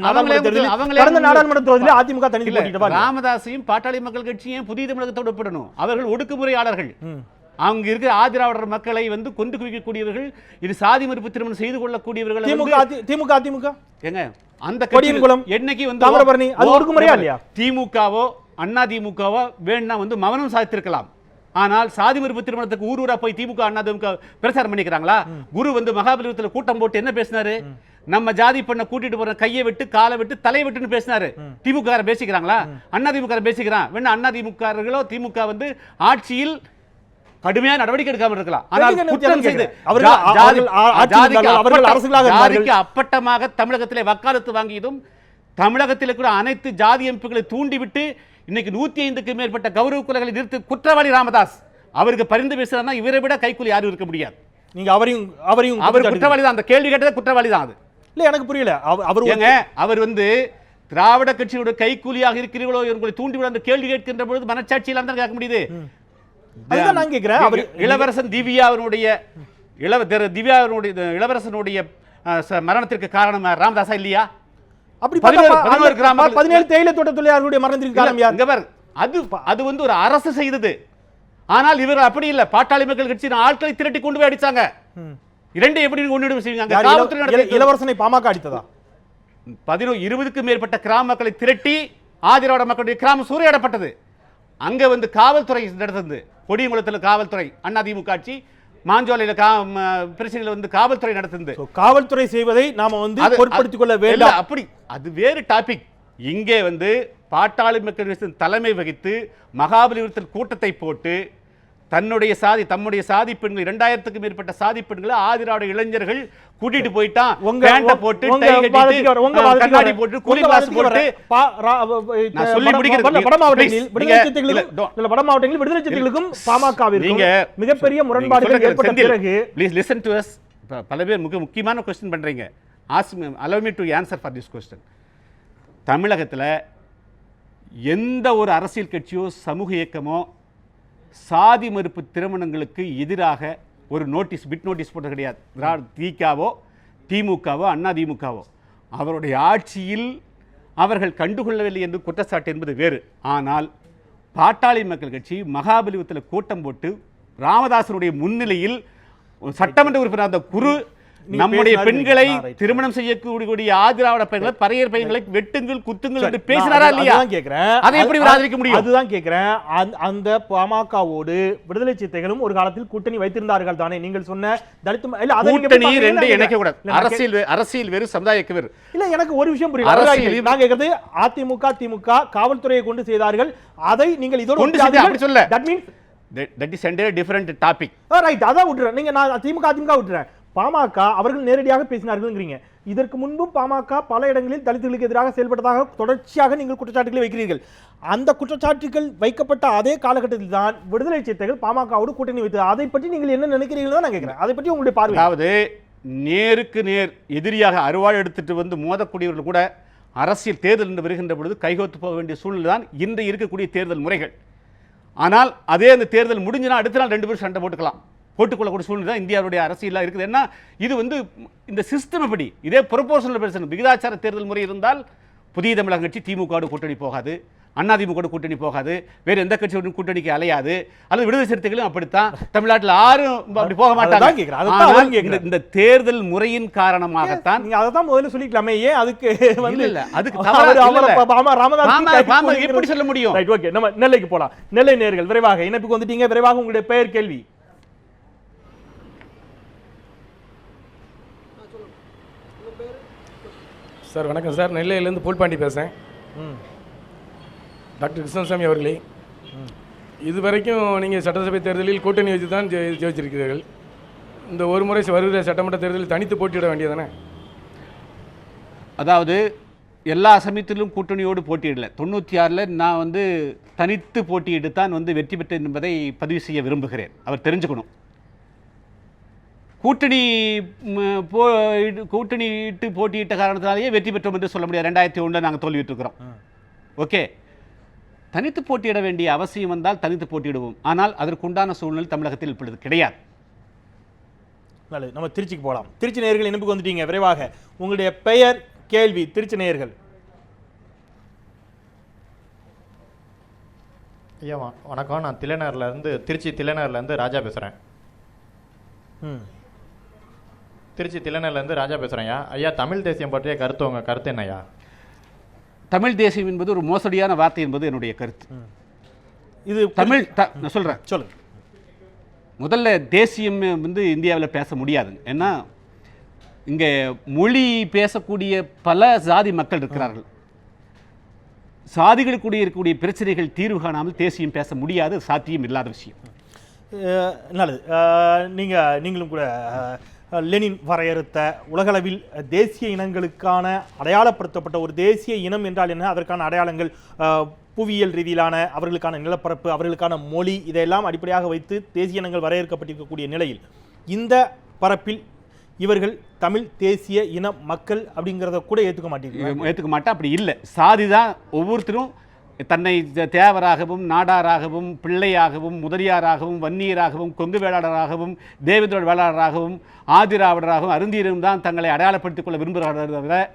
நாடாளுமன்ற தேர்தலில் அதிமுக தனித்து போட்டியிட்டா ராமதாஸையும் பாட்டாளி மக்கள் கட்சியும் புதிய தமிழகத்தோடு ஒப்பிடணும். அவர்கள் ஒடுக்குமுறையாளர்கள். அங்க இருக்கிற ஆதிராவிடர் மக்களை கொண்டு குவிக்கக்கூடியவர்கள், இது சாதி மறுப்பு திருமணம் செய்து கொள்ளக்கூடியவர்கள். திமுக ஏங்க அந்த கட்சியின் என்னைக்கு தாமிரபரணி அது ஒடுக்குமுறையா இல்லையா? திமுகவோ அண்ணா திமுகவோ வேணா மௌனம் சாதித்திருக்கலாம். ஆனால் சாதி மறுப்பு திருமணத்துக்கு ஊரூரா போய் திமுக அண்ணா திமுக பிரச்சாரம் பண்ணிக்கிறாங்களா? குரு மகாபலிபுரத்தில் கூட்டம் போட்டு என்ன பேசினாரு? நம்ம ஜாதி பண்ண கூட்டிட்டு போற கையை விட்டு காலை விட்டு தலை விட்டுன்னு பேசினாரு. திமுக பேசிக்கிறாங்களா? அண்ணா திமுக பேசிக்கிறான். வேணா அண்ணா திமுக திமுக ஆட்சியில் கடுமையான நடவடிக்கை எடுக்காமல் இருக்கலாம். ஆனால் குற்றம் செய்து ஜாதிக்கு அப்பட்டமாக தமிழகத்திலே வக்காலத்து வாங்கியதும் தமிழகத்தில் இருக்கிற அனைத்து ஜாதி எம்பிக்களை தூண்டிவிட்டு இன்னைக்கு 105க்கு மேற்பட்ட கௌரவ குலங்களை நிறுத்தி குற்றவாளி ராமதாஸ் அவருக்கு பரிந்து பேசுறாருன்னா இவரை விட கைக்கூலி யாரும் இருக்க முடியாது. நீங்க அவரையும் அவர் குற்றவாளி தான். அந்த கேள்வி கேட்டது குற்றவாளி தான். அது இல்ல எனக்கு புரியல. அவர் வந்து திராவிட கட்சியோட கைக்கூலியாக இருக்கிறீர்களோ உங்களை தூண்டிவிட அந்த கேள்வி கேட்கின்ற பொழுது மனச்சாட்சி இல்லாம தான் கேட்க முடியுது. அதுதான் நான் கேட்கிறேன். அவர் இளவரசன் திவ்யாவினுடைய இளவரசனுடைய மரணத்திற்கு காரணம் ராமதாஸா இல்லையா? அப்படி 17 தேயிலை தோட்ட தொழிலாளர்களுடைய மரணத்திற்கு காரணம் யார்? அது வந்து ஒரு அரசு செய்தது. ஆனால் இவர் அப்படி இல்ல. பாட்டாளி மக்கள் கட்சி ஆட்களை திரட்டி கொண்டு போய் அடிச்சாங்க. இரண்டு எப்படி ஒன்றிடம் செய்வீங்க? இளவரசனை பாமக அடித்ததா? 20க்கும் மேற்பட்ட கிராம மக்களை திரட்டி ஆதிராவிட மக்களுடைய கிராமம் சூறையாடப்பட்டது. அங்க வந்து காவல்துறை நடந்தது. கொடியங்குளத்தில் காவல்துறை அதிமுக ஆட்சி, மாஞ்சோலையில பிரச்சனையில் வந்து காவல்துறை நடத்துது. காவல்துறை செய்வதை நாம வந்து பொருட்படுத்திக் கொள்ள வேண்டாம். அப்படி அது வேறு டாபிக். இங்கே வந்து பாட்டாளி மக்கள் தலைமை வகித்து மகாபலிபுரத்தில் கூட்டத்தை போட்டு தம்முடைய சாதி பெண்கள் 2000க்கும் மேற்பட்ட சாதி பெண்களை ஆதிராவிட இளைஞர்கள் கூட்டிட்டு போயிட்டான். போட்டு கண்ணாடி போட்டு கூலி கிளாஸ் போட்டு நான் சொல்லி முடிக்கிறேன். வட மாவட்டங்களில் விடுதலை சிறுத்தைகளுக்கும் பாமகவிற்கும் மிகப்பெரிய முரண்பாடுகள் ஏற்பட்ட பிறகு ப்ளீஸ் லிசன் டு அஸ். பல பேர் முக்கியமான क्वेश्चन பண்றீங்க. allow me to answer for this question. தமிழகத்தில் எந்த ஒரு அரசியல் கட்சியோ சமூக இயக்கமோ சாதி மறுப்பு திருமணங்களுக்கு எதிராக ஒரு பிட் நோட்டீஸ் போட்டது கிடையாது. திமுகவோ அதிமுகவோ அவருடைய ஆட்சியில் அவர்கள் கண்டுகொள்ளவில்லை என்று குற்றச்சாட்டு என்பது வேறு. ஆனால் பாட்டாளி மக்கள் கட்சி மகாபலிபுரத்தில் கூட்டம் போட்டு ராமதாசனுடைய முன்னிலையில் சட்டமன்ற உறுப்பினர் அந்த குரு நம்முடைய பெண்களை திருமணம் செய்யக்கூடிய ஆதிராவிட பெண்களை பறையர் பெண்களை வெட்டுங்கள் குத்துங்கள் என்று பேசினாரா இல்லையா? அதை எப்படி ஆதரிக்க முடியும்? அதுதான் கேட்கிறேன். அந்த பாமகவோடு விடுதலை சிறுத்தைகளும் ஒரு காலத்தில் கூட்டணி வைத்திருந்தார்கள் தானே? நீங்கள் சொன்ன கூட்டணி ரெண்டு இணைக்க கூடாது. அரசியல் வேறு, சமுதாயக்கு வேறு. இல்ல எனக்கு ஒரு விஷயம் புரியல. நான் கேட்கிறது திமுக காவல்துறையை கொண்டு செய்தார்கள். அதை நீங்கள் இதோடு அப்படி சொல்ல. That is a different topic. Right, அதான் விட்டுறேன். நீங்க நான் திமுக விட்டுறேன். பாமக அவர்கள் நேரடியாக பேசினார்கள்ங்கிறீங்க. இதற்கு முன்பும் பாமக பல இடங்களில் தலித்துகளுக்கு எதிராக செயல்பட்டதாக தொடர்ச்சியாக நீங்கள் குற்றச்சாட்டுகளை வைக்கிறீர்கள். அந்த குற்றச்சாட்டுகள் வைக்கப்பட்ட அதே காலகட்டத்தில் தான் விடுதலை சிறுத்தைகள் பாமகவோடு கூட்டணி வைத்தது. அதை பற்றி நீங்கள் என்ன நினைக்கிறீர்கள் தான் நான் கேட்கிறேன். அதை பற்றி உங்களுடைய பார்வை. அதாவது நேருக்கு நேர் எதிரியாக அருவாள் எடுத்துட்டு வந்து மோதக்கூடியவர்கள் கூட அரசியல் தேர்தல் என்று வருகின்ற பொழுது கைகோத்து போக வேண்டிய சூழ்நிலை தான் இன்று இருக்கக்கூடிய தேர்தல் முறைகள். ஆனால் அதே அந்த தேர்தல் முடிஞ்சுனா அடுத்த நாள் 2 பேரும் சண்டை போட்டுக்கொள்ளக்கூடிய சூழ்நிலை தான் இந்தியாவுடைய அரசியலாக இருக்குது. ஏன்னா இது வந்து இந்த சிஸ்டம் எப்படி இதே ப்ரொபோர்ஷனல் பிரச்சனை விகிதாச்சார தேர்தல் முறை இருந்தால் புதிய தமிழக கட்சி திமுகவோடு கூட்டணி போகாது, அதிமுக கூட்டணி போகாது, வேறு எந்த கட்சியோட கூட்டணிக்கு அலையாது. அல்லது விடுதலை சிறுத்தைகளும் அப்படித்தான். தமிழ்நாட்டில் யாரும் அப்படி போக மாட்டாங்க. இந்த தேர்தல் முறையின் காரணமாகத்தான் நீங்க அதை தான் முதல்ல சொல்லிக்கலாமே. ஏன் அதுக்கு எப்படி சொல்ல முடியும்? ஓகே, நம்ம நெல்லைக்கு போலாம். நெல்லை நேயர்கள் விரைவாக இணைப்புக்கு வந்துட்டீங்க. விரைவாக உங்களுடைய பெயர், கேள்வி. சார் வணக்கம் சார். நெல்லையிலேருந்து பூல்பாண்டி பேசுகிறேன். டாக்டர் கிருஷ்ணசாமி அவர்களே, இதுவரைக்கும் நீங்கள் சட்டசபை தேர்தலில் கூட்டணி வச்சு தான் ஜெயிச்சிருக்கிறீர்கள். இந்த ஒரு முறை வருகிற சட்டமன்ற தேர்தலில் தனித்து போட்டியிட வேண்டியதானே? அதாவது எல்லா சமயத்திலும் கூட்டணியோடு போட்டியிடல. 96 நான் வந்து தனித்து போட்டியிட்டு தான் வந்து வெற்றி பெற்றேன் என்பதை பதிவு செய்ய விரும்புகிறேன். அவர் தெரிஞ்சுக்கணும். கூட்டணியிட்டு போட்டியிட்ட காரணத்தினாலேயே வெற்றி பெற்றோம் என்று சொல்ல முடியாது. 2001 நாங்கள் தோல்வியிட்டிருக்கிறோம். ஓகே, தனித்து போட்டியிட வேண்டிய அவசியம் வந்தால் தனித்து போட்டியிடுவோம். ஆனால் அதற்குண்டான சூழ்நிலை தமிழகத்தில் இப்பொழுது கிடையாது. நல்லது, நம்ம திருச்சிக்கு போகலாம். திருச்சி நேயர்கள் இணைப்புக்கு வந்துட்டீங்க. விரைவாக உங்களுடைய பெயர், கேள்வி. திருச்சி நேயர்கள். ஐயா வணக்கம். நான் திருச்சி தில்லைநகர்லேருந்து ராஜா பேசுகிறேன். திருச்சி தில்லைநகர்லேருந்து ராஜா பேசுகிறேன். ஐயா, தமிழ் தேசியம் பற்றிய கருத்து, உங்கள் கருத்து என்னையா? தமிழ் தேசியம் என்பது ஒரு மோசடியான வார்த்தை என்பது என்னுடைய கருத்து. இது தமிழ் நான் சொல்கிறேன். சொல்லுங்க. முதல்ல தேசியம் வந்து இந்தியாவில் பேச முடியாது. ஏன்னா இங்கே மொழி பேசக்கூடிய பல சாதி மக்கள் இருக்கிறார்கள். சாதிகளுக்குடைய இருக்கக்கூடிய பிரச்சனைகள் தீர்வு காணாமல் தேசியம் பேச முடியாது. சாத்தியம் இல்லாத விஷயம். நல்லது. நீங்களும் கூட லெனின் வரையறுத்த உலகளவில் தேசிய இனங்களுக்கான அடையாளப்படுத்தப்பட்ட ஒரு தேசிய இனம் என்றால் என்ன, அதற்கான அடையாளங்கள் புவியியல் ரீதியிலான அவர்களுக்கான நிலப்பரப்பு, அவர்களுக்கான மொழி, இதையெல்லாம் அடிப்படையாக வைத்து தேசிய இனங்கள் வரையறுக்கப்பட்டிருக்கக்கூடிய நிலையில் இந்த பரப்பில் இவர்கள் தமிழ் தேசிய இன மக்கள் அப்படிங்கிறத கூட ஏற்றுக்க மாட்டேன். அப்படி இல்லை. சாதி தான் ஒவ்வொருத்தரும் தன்னை தேவராகவும் நாடாராகவும் பிள்ளையாகவும் முதலியாராகவும் வன்னியராகவும் கொங்கு வேளாளராகவும் தேவேந்திர வேளாளராகவும் ஆதிராவிடராகவும் அருந்தியரும் தான் தங்களை அடையாளப்படுத்திக் கொள்ள விரும்புகிறார்கள்.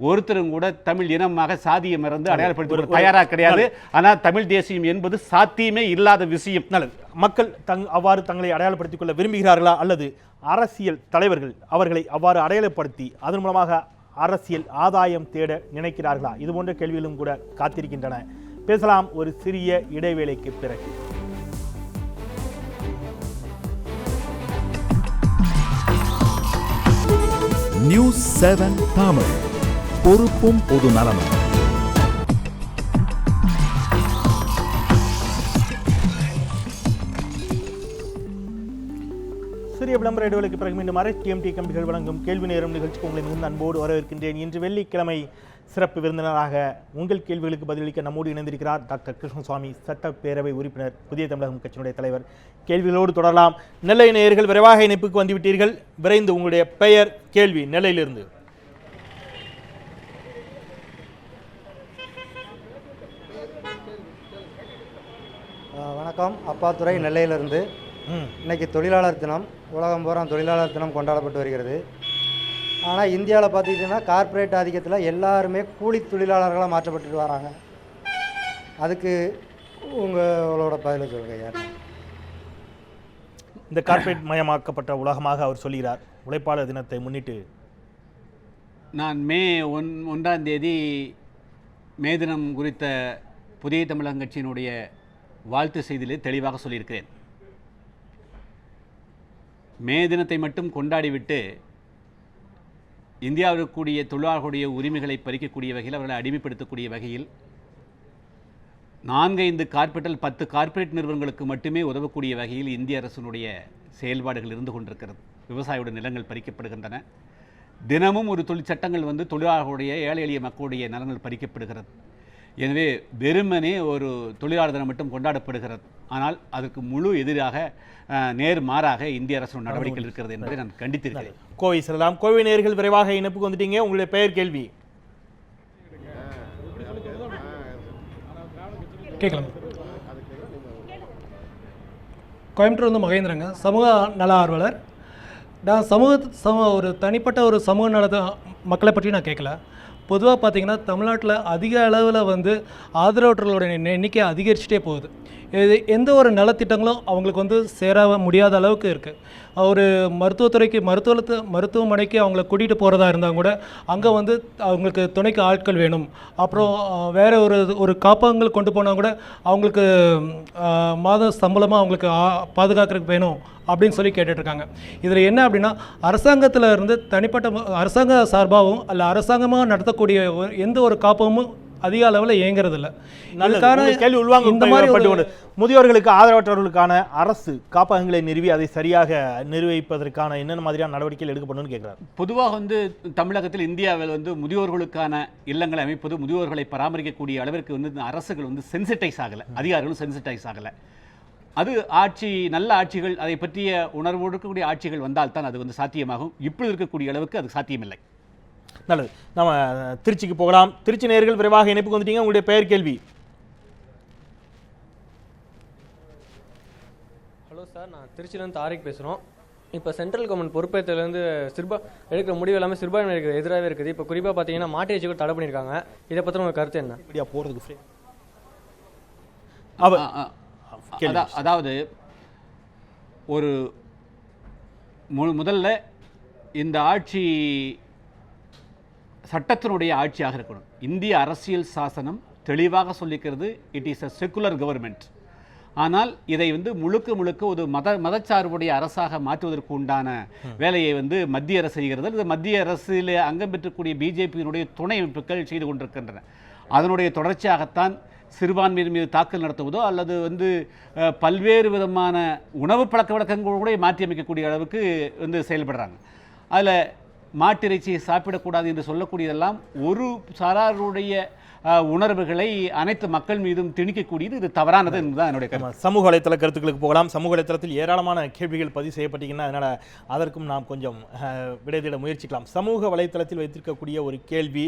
ஒருத்தரும் கூட தமிழ் இனமாக சாதியை மறந்து அடையாளப்படுத்திக் கொள்ள தயாராக கிடையாது. ஆனால் தமிழ் தேசியம் என்பது சாத்தியமே இல்லாத விஷயம். நல்லது. மக்கள் அவ்வாறு தங்களை அடையாளப்படுத்திக் கொள்ள விரும்புகிறார்களா, அல்லது அரசியல் தலைவர்கள் அவர்களை அவ்வாறு அடையாளப்படுத்தி அதன் மூலமாக அரசியல் ஆதாயம் தேட நினைக்கிறார்களா? இது போன்ற கேள்விகளும் கூட காத்திருக்கின்றன. பேசலாம் ஒரு சிறிய இடைவேளைக்கு பிறகு. நியூஸ் 7 தமிழ், பொறுப்பும் பொது நலமும். சிறிய விளம்பர இடைவெளிக்கு பிறகு மீண்டும் டிஎம்டி கம்பிகள் வழங்கும் கேள்வி நேரம் நிகழ்ச்சிக்கு உங்களை மிகுந்த அன்போடு வரவேற்கின்றேன். இன்று வெள்ளிக்கிழமை சிறப்பு விருந்தினராக உங்கள் கேள்விகளுக்கு பதிலளிக்க நம்மோடு இணைந்திருக்கிறார் டாக்டர் கிருஷ்ணசுவாமி, சட்டப்பேரவை உறுப்பினர், புதிய தமிழகம் கட்சியினுடைய தலைவர். கேள்விகளோடு தொடரலாம். நெல்லை நேயர்கள் விரைவாக இணைப்புக்கு வந்துவிட்டீர்கள். விரைந்து உங்களுடைய பெயர், கேள்வி. நெல்லையிலிருந்து. வணக்கம். அப்பாத்துறை, நெல்லையிலிருந்து. இன்னைக்கு தொழிலாளர் தினம், உலகம் பூரா தொழிலாளர் தினம் கொண்டாடப்பட்டு வருகிறது. ஆனால் இந்தியாவில் பார்த்துக்கிட்டிங்கன்னா கார்ப்பரேட் ஆதிக்கத்தில் எல்லாருமே கூலி தொழிலாளர்களாக மாற்றப்பட்டு வராங்க. அதுக்கு உங்களோட பதிலை சொல்லுங்க. யார் இந்த கார்ப்பரேட் மயமாக்கப்பட்ட உலகமாக அவர் சொல்கிறார். உழைப்பாளர் தினத்தை முன்னிட்டு நான் மே 1 மே தினம் குறித்த புதிய தமிழகம் கட்சியினுடைய வாழ்த்து செய்தியிலே தெளிவாக சொல்லியிருக்கிறேன். மே தினத்தை மட்டும் கொண்டாடிவிட்டு இந்தியாவில் கூடிய தொழிலாளர்களுடைய உரிமைகளை பறிக்கக்கூடிய வகையில், அவர்களை அடிமைப்படுத்தக்கூடிய வகையில் 4-5 கார்ப்பரேட் 10 கார்ப்பரேட் நிறுவனங்களுக்கு மட்டுமே உதவக்கூடிய வகையில் இந்திய அரசினுடைய செயல்பாடுகள் இருந்து கொண்டிருக்கிறது. விவசாயியுடைய நிலங்கள் பறிக்கப்படுகின்றன. தினமும் ஒரு தொழிற்சட்டங்கள் தொழிலாளர்களுடைய, ஏழை எளிய மக்களுடைய நலன்கள் பறிக்கப்படுகிறது. எனவே வெறுமனே ஒரு தொழிலாளர் தினம் மட்டும் கொண்டாடப்படுகிறது. ஆனால் அதற்கு முழு எதிராக நேர்மாறாக இந்திய அரசு நடவடிக்கைகள் இருக்கிறது என்பதை நான் கண்டித்திருக்கிறேன். கோவை செல்லலாம். கோவை நேயர்கள் விரைவாக இணைப்புக்கு வந்துட்டீங்க. உங்களுடைய பெயர், கேள்வி. கேட்கலாம். கோயம்புத்தூர் மகேந்திரங்க, சமூக நல ஆர்வலர். நான் ஒரு தனிப்பட்ட ஒரு சமூக நல மக்களை பற்றி நான் கேட்கல. பொதுவாக பார்த்திங்கன்னா தமிழ்நாட்டில் அதிக அளவில் ஆதரவற்றோட எண்ணிக்கை அதிகரிச்சுட்டே போகுது. இது எந்த ஒரு நலத்திட்டங்களும் அவங்களுக்கு சேர முடியாத அளவுக்கு இருக்குது. ஒரு மருத்துவத்துறைக்கு மருத்துவமனைக்கு அவங்கள கூட்டிகிட்டு போகிறதா இருந்தால் கூட அங்கே அவங்களுக்கு துணைக்கு ஆட்கள் வேணும். அப்புறம் வேறு ஒரு காப்பகங்கள் கொண்டு போனால் கூட அவங்களுக்கு மாத சம்பளமாக அவங்களுக்கு பாதுகாக்கிறதுக்கு வேணும் அப்படின்னு சொல்லி கேட்டுட்ருக்காங்க. இதில் என்ன அப்படின்னா, அரசாங்கத்தில் இருந்து தனிப்பட்ட அரசாங்க சார்பாகவும் அல்ல அரசாங்கமாக நடத்தக்கூடிய எந்த ஒரு காப்பகமும் அதிக அளவில் இயங்குறது இல்லை. கேள்வி உள்வாங்க. இந்த மாதிரி முதியோர்களுக்கு ஆதரவற்றவர்களுக்கான அரசு காப்பகங்களை நிறுவி அதை சரியாக நிர்வகிப்பதற்கான என்னென்ன மாதிரியான நடவடிக்கைகள் எடுக்கப்படணும்னு கேட்குறாரு. பொதுவாக தமிழகத்தில், இந்தியாவில் முதியோர்களுக்கான இல்லங்களை அமைப்பது, முதியோர்களை பராமரிக்கக்கூடிய அளவிற்கு அரசுகள் சென்சிட்டைஸ் ஆகலை, அதிகாரிகளும் சென்சிட்டைஸ் ஆகலை. அது நல்ல ஆட்சிகள், அதை பற்றிய உணர்வோடு இருக்கக்கூடிய ஆட்சிகள் வந்தால் தான் அது சாத்தியமாகும். இப்படி இருக்கக்கூடிய அளவுக்கு அது சாத்தியமில்லை. நல்லது. நம்ம திருச்சிக்கு போகலாம். திருச்சி நேயர்கள் விரைவாக இணைப்புக்கு வந்துட்டீங்க. உங்களுடைய பெயர், கேள்வி. ஹலோ சார், நான் திருச்சியிலேருந்து தாரிக் பேசுகிறோம். இப்போ சென்ட்ரல் கவர்மெண்ட் பொறுப்பேற்றலேருந்து எடுக்கிற முடிவு எல்லாமே சிறுபான்மை எதிராகவே இருக்குது. இப்போ குறிப்பாக பார்த்தீங்கன்னா மாட்டு இறைச்சி கூட தடை பண்ணியிருக்காங்க. இதை பற்றி உங்கள் கருத்து என்ன? இப்படியா போகிறதுக்கு அதாவது ஒரு முதல்ல இந்த ஆட்சி சட்டத்தினுடைய ஆட்சியாக இருக்கணும். இந்திய அரசியல் சாசனம் தெளிவாக சொல்லிக்கிறது, it is a secular government. ஆனால் இதை முழுக்க ஒரு மதச்சார்புடைய அரசாக மாற்றுவதற்கு உண்டான வேலையை மத்திய அரசு செய்கிறது. இது மத்திய அரசில் அங்கம் பெற்றக்கூடிய பிஜேபியினுடைய துணை அமைப்புகள் செய்து கொண்டிருக்கின்றன. அதனுடைய தொடர்ச்சியாகத்தான் சிறுபான்மையின் மீது தாக்கல் நடத்துவதோ அல்லது பல்வேறு விதமான உணவு பழக்க வழக்கங்கள் கூட மாற்றி அமைக்கக்கூடிய அளவுக்கு செயல்படுறாங்க. அதில் மாட்டிறைச்சியை சாப்பிடக்கூடாது என்று சொல்லக்கூடியதெல்லாம் ஒரு சாராருடைய உணர்வுகளை அனைத்து மக்கள் மீதும் திணிக்கக்கூடியது. இது தவறானது என்பதுதான் என்னுடைய கருத்து. சமூக வலைத்தள கருத்துக்களுக்கு போகலாம். சமூக வலைத்தளத்தில் ஏராளமான கேள்விகள் பதிவு செய்யப்பட்டீங்கன்னா அதனால் அதற்கும் நாம் கொஞ்சம் விடை தேட முயற்சிக்கலாம். சமூக வலைத்தளத்தில் வைத்திருக்கக்கூடிய ஒரு கேள்வி,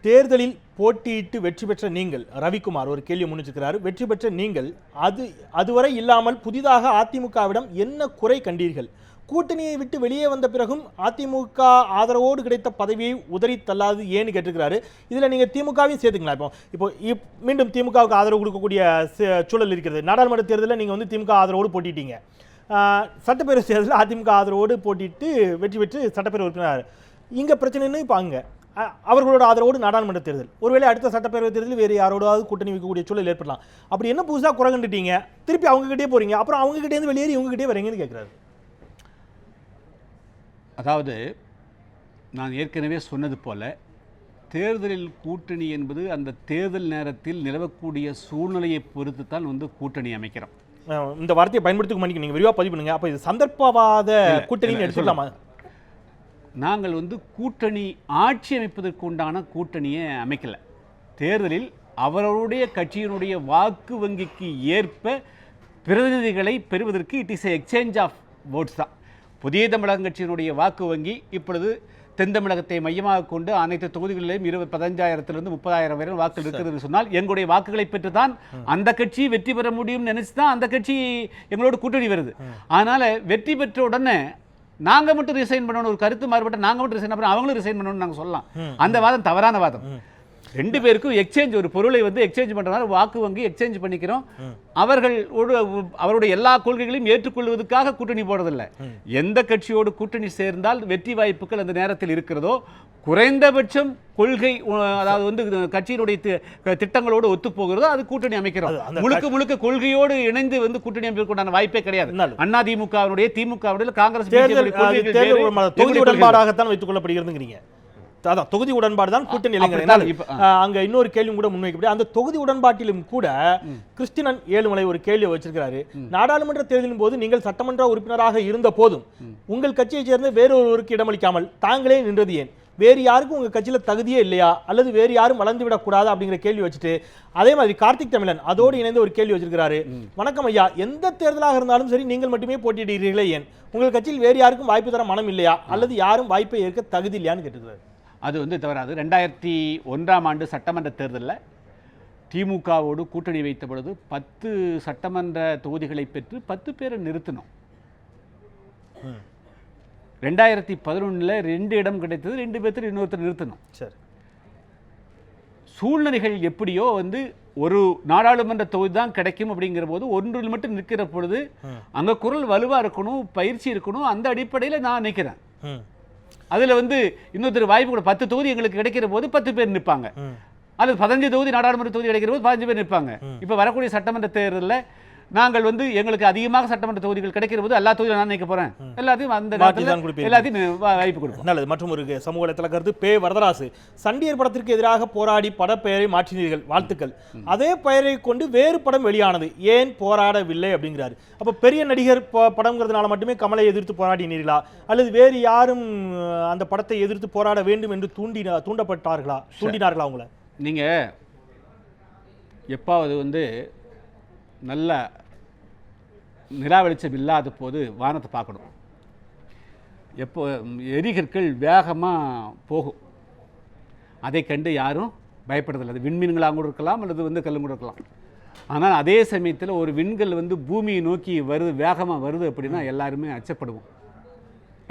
தேர்தலில் போட்டியிட்டு வெற்றி பெற்ற நீங்கள், ரவிக்குமார் ஒரு கேள்வி முன்னிச்சிருக்கிறார், வெற்றி பெற்ற நீங்கள் அதுவரை இல்லாமல் புதிதாக அதிமுகவிடம் என்ன குறை கண்டீர்கள்? கூட்டணியை விட்டு வெளியே வந்த பிறகும் அதிமுக ஆதரவோடு கிடைத்த பதவியை உதறி தள்ளாது ஏன்னு கேட்டிருக்கிறாரு. இதில் நீங்கள் திமுகவையும் சேர்த்துக்கலாம். இப்போ மீண்டும் திமுகவுக்கு ஆதரவு கொடுக்கக்கூடிய சூழல் இருக்கிறது. நாடாளுமன்ற தேர்தலில் நீங்கள் வந்து திமுக ஆதரவோடு போட்டிட்டீங்க. சட்டப்பேரவை தேர்தலில் அதிமுக ஆதரவோடு போட்டிட்டு வெற்றி பெற்று சட்டப்பேரவை உறுப்பினர். இங்கே பிரச்சனைன்னு இப்போ அங்கே அவர்களோட ஆதரவோடு நாடாளுமன்ற தேர்தல், ஒருவேளை அடுத்த சட்டப்பேரவை தேர்தலில் வேறு யாரோடாவது கூட்டணி வைக்கக்கூடிய சூழல் ஏற்படலாம். அப்படி என்ன புதுசாக குறை கண்டுட்டீங்க? திருப்பி அவங்ககிட்டே போகிறீங்க, அப்புறம் அவங்ககிட்டேருந்து வெளியேறி இவங்ககிட்டே வரீங்கன்னு கேட்குறாரு. அதாவது நான் ஏற்கனவே சொன்னது போல, தேர்தலில் கூட்டணி என்பது அந்த தேர்தல் நேரத்தில் நிலவக்கூடிய சூழ்நிலையை பொறுத்து தான் வந்து கூட்டணி அமைக்கிறோம். இந்த வார்த்தையை பயன்படுத்திக்க மாட்டீங்க, நீங்கள் விரிவாக பதிவு பண்ணுங்க. அப்போ இது சந்தர்ப்பவாத கூட்டணின்னு எடுத்துக்கலாமா? நாங்கள் வந்து கூட்டணி ஆட்சி அமைப்பதற்கு உண்டான கூட்டணியை அமைக்கல. தேர்தலில் அவர்களுடைய கட்சியினுடைய வாக்கு வங்கிக்கு ஏற்ப பிரதிநிதிகளை பெறுவதற்கு it is exchange of votes தான். புதிய தமிழகம் கட்சியினுடைய வாக்கு வங்கி இப்பொழுது தென் தமிழகத்தை மையமாக கொண்டு அனைத்து தொகுதிகளிலும் 15,000 30,000 வரை வாக்குகள் இருக்கிறது சொன்னால் எங்களுடைய வாக்குகளை பெற்று தான் அந்த கட்சி வெற்றி பெற முடியும் நினைச்சு தான் அந்த கட்சி எங்களோட கூட்டணி வருது. அதனால வெற்றி பெற்ற உடனே நாங்கள் மட்டும் ரிசைன் பண்ணணும், ஒரு கருத்து மாறுபட்ட நாங்கள் மட்டும் ரிசைன் பண்ணணும், அவங்களும் ரிசைன் பண்ணணும்னு நாங்கள் சொல்லலாம். அந்த வாதம் தவறான வாதம். ரெண்டு பேருக்கும் எக்ஸ்சேஞ்ச், ஒரு பொருளை வந்து எக்ஸ்சேஞ்ச் பண்றதுனால வாக்கு வங்கி எக்ஸ்சேஞ்ச் பண்ணிக்கிறோம். அவருடைய எல்லா கொள்கைகளையும் ஏற்றுக்கொள்வதற்காக கூட்டணி போடுறதில்லை. எந்த கட்சியோடு கூட்டணி சேர்ந்தால் வெற்றி வாய்ப்புகள் அந்த நேரத்தில் இருக்கிறதோ, குறைந்தபட்சம் கொள்கை, அதாவது வந்து கட்சியினுடைய திட்டங்களோடு ஒத்து போகிறதோ அது கூட்டணி அமைக்கிறோம். முழுக்க கொள்கையோடு இணைந்து வந்து கூட்டணி அமைப்பதற்கான வாய்ப்பே கிடையாது. அதிமுகவுடைய, திமுகவுடைய, காங்கிரஸ் தொகுதி உடன்பாடாகத்தான் வைத்துக் கொள்ளப்படுகிறதுங்கிறீங்க. அதான் தொகுதி உடன்பாடு தான் கூட்டணி இளைஞர்கள். அங்க இன்னொரு கேள்வி கூட முன்வைக்கப்பட்டு, அந்த தொகுதி உடன்பாட்டிலும் கூட கிறிஸ்டினன் ஏழுமலை ஒரு கேள்வி வச்சிருக்கிறாரு. நாடாளுமன்ற தேர்தலின் போது நீங்கள் சட்டமன்ற உறுப்பினராக இருந்த போதும் உங்கள் கட்சியை சேர்ந்த வேறொருவருக்கு இடமளிக்காமல் தாங்களே நின்றது ஏன்? வேறு யாருக்கும் உங்க கட்சியில தகுதியே இல்லையா, அல்லது வேறு யாரும் வளர்ந்து விடக்கூடாது அப்படிங்கிற கேள்வி வச்சுட்டு, அதே மாதிரி கார்த்திக் தமிழன் அதோடு இணைந்து ஒரு கேள்வி வச்சிருக்கிறாரு. வணக்கம் ஐயா, எந்த தேர்தலாக இருந்தாலும் சரி நீங்கள் மட்டுமே போட்டியிடுகிறீர்களே ஏன்? உங்கள் கட்சியில் வேறு யாருக்கும் வாய்ப்பு தர மனம் இல்லையா, அல்லது யாரும் வாய்ப்பை ஏற்க தகுதி இல்லையான்னு கேட்டுக்கிறாரு. அது வந்து தவறாது. 2001ஆம் ஆண்டு சட்டமன்ற தேர்தலில் திமுகவோடு கூட்டணி வைத்த பொழுது 10 சட்டமன்ற தொகுதிகளை பெற்று 10 பேரை நிறுத்தினோம். 2011 2 இடம் கிடைத்தது, 2 பேர்த்து இன்னொருத்தர் நிறுத்தணும். சரி, சூழ்நிலைகள் எப்படியோ வந்து ஒரு நாடாளுமன்ற தொகுதி தான் கிடைக்கும் அப்படிங்கிற போது ஒன்றில் மட்டும் நிற்கிற பொழுது அங்கே குரல் வலுவாக இருக்கணும், பயிற்சி இருக்கணும். அந்த அடிப்படையில் நான் நிற்கிறேன். அதில் வந்து இன்னொருத்தர் வாய்ப்பு கூட 10 தொகுதி எங்களுக்கு கிடைக்கிற போது 10 பேர் நிற்பாங்க, அல்லது 15 தொகுதி நாடாளுமன்ற தொகுதி கிடைக்கிற போது 15 பேர் நிற்பாங்க. இப்போ வரக்கூடிய சட்டமன்ற தேர்தலில் நாங்கள் வந்து எங்களுக்கு அதிகமாக சட்டமன்ற தொகுதிகள் கிடைக்கிற போது எல்லா தொகுதியும் நான் நினைக்க போறேன், எல்லாத்தையும் அந்த எல்லாத்தையும் வாய்ப்பு கொடுக்கும். நல்லது. மற்றும் ஒரு சமூக வலைத்தள கருத்து, பே வரதராசு, சண்டியர் படத்திற்கு எதிராக போராடி படப்பெயரை மாற்றினீர்கள், வாழ்த்துக்கள். அதே பெயரை கொண்டு வேறு படம் வெளியானது, ஏன் போராடவில்லை அப்படிங்கிறாரு. அப்போ பெரிய நடிகர் படம்ங்கிறதுனால மட்டுமே கமலை எதிர்த்து போராடினீர்களா, அல்லது வேறு யாரும் அந்த படத்தை எதிர்த்து போராட வேண்டும் என்று தூண்டினார்களா உங்களை? நீங்கள் எப்பாவது வந்து நல்ல நிலா வெளிச்சம் இல்லாத போது வானத்தை பார்க்கணும். எப்போ எரிகற்கள் வேகமாக போகும், அதை கண்டு யாரும் பயப்படுறதில்லை. அது விண்மீன்களாக கூட இருக்கலாம், அல்லது வந்து கல்லும் கூட இருக்கலாம். ஆனால் அதே சமயத்தில் ஒரு விண்கல் வந்து பூமியை நோக்கி வருது, வேகமாக வருது அப்படின்னா எல்லாருமே அச்சப்படுவோம்.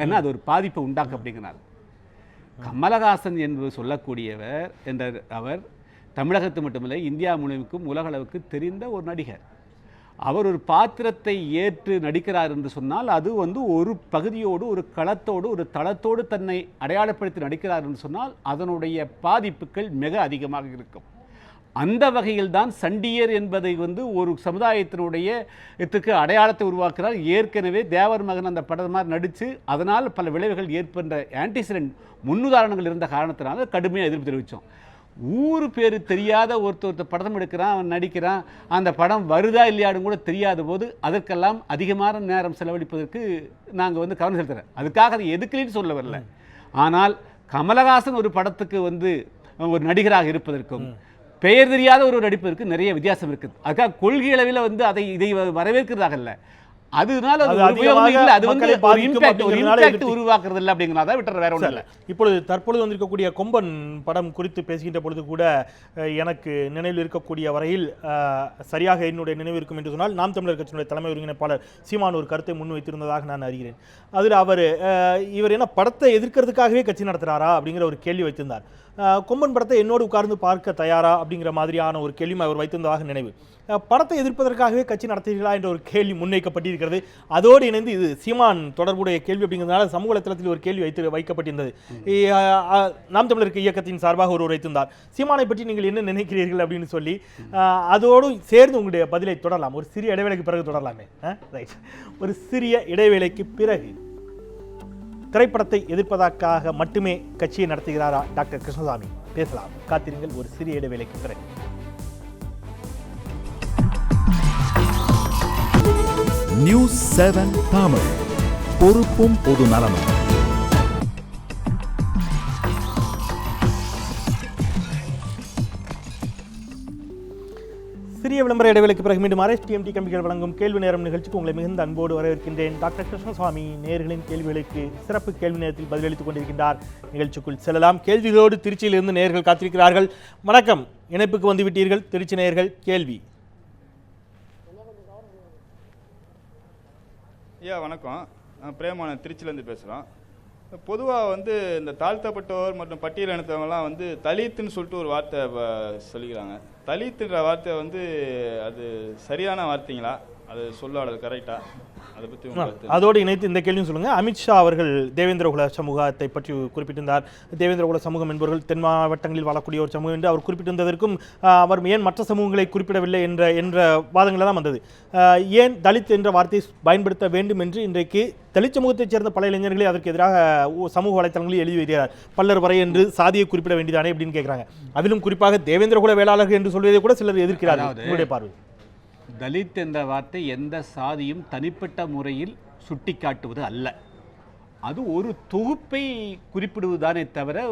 ஏன்னா அது ஒரு பாதிப்பை உண்டாக்கும் அப்படிங்கிறார். கமலஹாசன் என்று சொல்லக்கூடியவர் என்ற அவர் தமிழகத்து மட்டுமில்லை, இந்தியா முழுவதுக்கும் உலக அளவுக்கு தெரிந்த ஒரு நடிகர். அவர் ஒரு பாத்திரத்தை ஏற்று நடிக்கிறார் என்று சொன்னால் அது வந்து ஒரு பகுதியோடு, ஒரு களத்தோடு, ஒரு தளத்தோடு தன்னை அடையாளப்படுத்தி நடிக்கிறார் என்று சொன்னால் அதனுடைய பாதிப்புகள் மிக அதிகமாக இருக்கும். அந்த வகையில் தான் சண்டியர் என்பதை வந்து ஒரு சமுதாயத்தினுடைய அடையாளத்தை உருவாக்குறார். ஏற்கனவே தேவர் மகன் அந்த படம் மாதிரி நடித்து அதனால் பல விளைவுகள் ஏற்பட்ட ஆன்டிசிடென்ட் முன்னுதாரணங்கள் இருந்த காரணத்தினால கடுமையாக எதிர்ப்பு தெரிவித்தோம். ஊர் பேர் தெரியாத ஒருத்தர் படம் எடுக்கிறான், அவன் நடிக்கிறான், அந்த படம் வருதா இல்லையாடும் கூட தெரியாத போது அதற்கெல்லாம் அதிகமான நேரம் செலவழிப்பதற்கு நாங்கள் வந்து கவனம் செலுத்துகிறோம். அதுக்காக அதை எதுக்குன்னு சொல்ல வரல. ஆனால் கமலஹாசன் ஒரு படத்துக்கு வந்து ஒரு நடிகராக இருப்பதற்கும் பெயர் தெரியாத ஒரு நடிப்பதற்கு நிறைய வித்தியாசம் இருக்குது. அதுக்காக கொள்கை அளவில் வந்து இதை வரவேற்கிறதாக இல்லை. அதனால அது வந்து உருவாக்குறது இல்லை அப்படிங்கிறத விட்டுற வேற ஒன்றும் இல்லை. இப்பொழுது தற்பொழுது வந்திருக்கக்கூடிய கொம்பன் படம் குறித்து பேசுகின்ற பொழுது கூட எனக்கு நினைவில் இருக்கக்கூடிய வரையில் சரியாக என்னுடைய நினைவு இருக்கும் என்று சொன்னால் நாம் தமிழர் கட்சியினுடைய தலைமை ஒருங்கிணைப்பாளர் சீமான் ஒரு கருத்தை முன்வைத்திருந்ததாக நான் அறிகிறேன். அதில் இவர் என்ன படத்தை எதிர்க்கிறதுக்காகவே கட்சி நடத்துகிறாரா அப்படிங்கிற ஒரு கேள்வி வைத்திருந்தார். கொம்பன் படத்தை என்னோடு உட்கார்ந்து பார்க்க தயாரா அப்படிங்கிற மாதிரியான ஒரு கேள்வி அவர் வைத்திருந்ததாக நினைவு. படத்தை எதிர்ப்பதற்காகவே கட்சி நடத்துகிறீர்களா என்ற ஒரு கேள்வி முன்வைக்கப்பட்டிருக்கிறது. அதோடு இணைந்து இது சீமான் தொடர்புடைய கேள்வி அப்படிங்கிறதுனால சமூக வலைத்தளத்தில் ஒரு கேள்வி வைக்கப்பட்டிருந்தது. நாம் தமிழருக்கு இயக்கத்தின் சார்பாக ஒருவர் வைத்திருந்தார். சீமானை பற்றி நீங்கள் என்ன நினைக்கிறீர்கள் அப்படின்னு சொல்லி அதோடு சேர்ந்து உங்களுடைய பதிலை தொடரலாம். ஒரு சிறிய இடைவேளைக்கு பிறகு தொடரலாமே. ரைட், ஒரு சிறிய இடைவேளைக்கு பிறகு திரைப்படத்தை எதிர்ப்பதற்காக மட்டுமே கட்சியை நடத்துகிறாரா டாக்டர் கிருஷ்ணசாமி? பேசலாம், காத்திருங்கள். ஒரு சிறிய இடைவேளைக்கு பிறகு. நியூஸ் 7 தமிழ், பொறுப்பும் பொது நலனும். சிறிய விளம்பர இடைவேளைக்கு பிறகு மீண்டும் RSTMT கம்பிகள் வழங்கும் கேள்வி நேரம் நிகழ்ச்சிக்கு உங்களை மிகுந்த அன்போடு வரவேற்கின்றேன். டாக்டர் கிருஷ்ணசாமி நேயர்களின் கேள்விகளுக்கு சிறப்பு கேள்வி நேரத்தில் பதிலளித்துக் கொண்டிருக்கின்றார். நிகழ்ச்சிக்குள் செல்லலாம். கேள்விகளோடு திருச்சியிலிருந்து நேயர்கள் காத்திருக்கிறார்கள். வணக்கம், இணைப்புக்கு வந்துவிட்டீர்கள். திருச்சி நேயர்கள் கேள்வி. ஐயா வணக்கம், நான் பிரேமானன் திருச்சியிலேருந்து பேசுகிறோம். பொதுவாக வந்து இந்த தாழ்த்தப்பட்டவர் மற்றும் பட்டியல் இனத்தவங்கலாம் வந்து தலித்துன்னு சொல்லிட்டு ஒரு வார்த்தை சொல்லிக்கிறாங்க. தலித்துன்ற வார்த்தை வந்து அது சரியான வார்த்தைங்களா? அது சொல்லாடது கரெக்டா? அதை பற்றி அதோடு இணைத்து இந்த கேள்வியும் சொல்லுங்கள். அமித்ஷா அவர்கள் தேவேந்திரகுல சமூகத்தை பற்றி குறிப்பிட்டிருந்தார். தேவேந்திரகுல சமூகம் என்பவர்கள் தென் மாவட்டங்களில் வாழக்கூடிய ஒரு சமூகம் என்று அவர் குறிப்பிட்டிருந்ததற்கும் அவர் ஏன் மற்ற சமூகங்களை குறிப்பிடவில்லை என்ற வாதங்கள் தான் வந்தது. ஏன் தலித் என்ற வார்த்தையை பயன்படுத்த வேண்டும் என்று இன்றைக்கு தலித் சமூகத்தைச் சேர்ந்த பல இளைஞர்களே அதற்கு எதிராக சமூக வலைத்தளங்களில் எழுதி வருகிறார். பல்லர் வரை என்று சாதியை குறிப்பிட வேண்டியதானே அப்படின்னு கேட்குறாங்க. அதிலும் குறிப்பாக தேவேந்திரகுல வேளாளர்கள் என்று சொல்வதை கூட சிலர் எதிர்க்கிறார்கள். உங்களுடைய பார்வை? தலித் என்ற வார்த்தை எந்த சாதியும் தனிப்பட்ட முறையில் சுட்டி காட்டுவது அல்ல. அது ஒரு தொகுப்பை குறிப்பிடுவதுதானே தவிர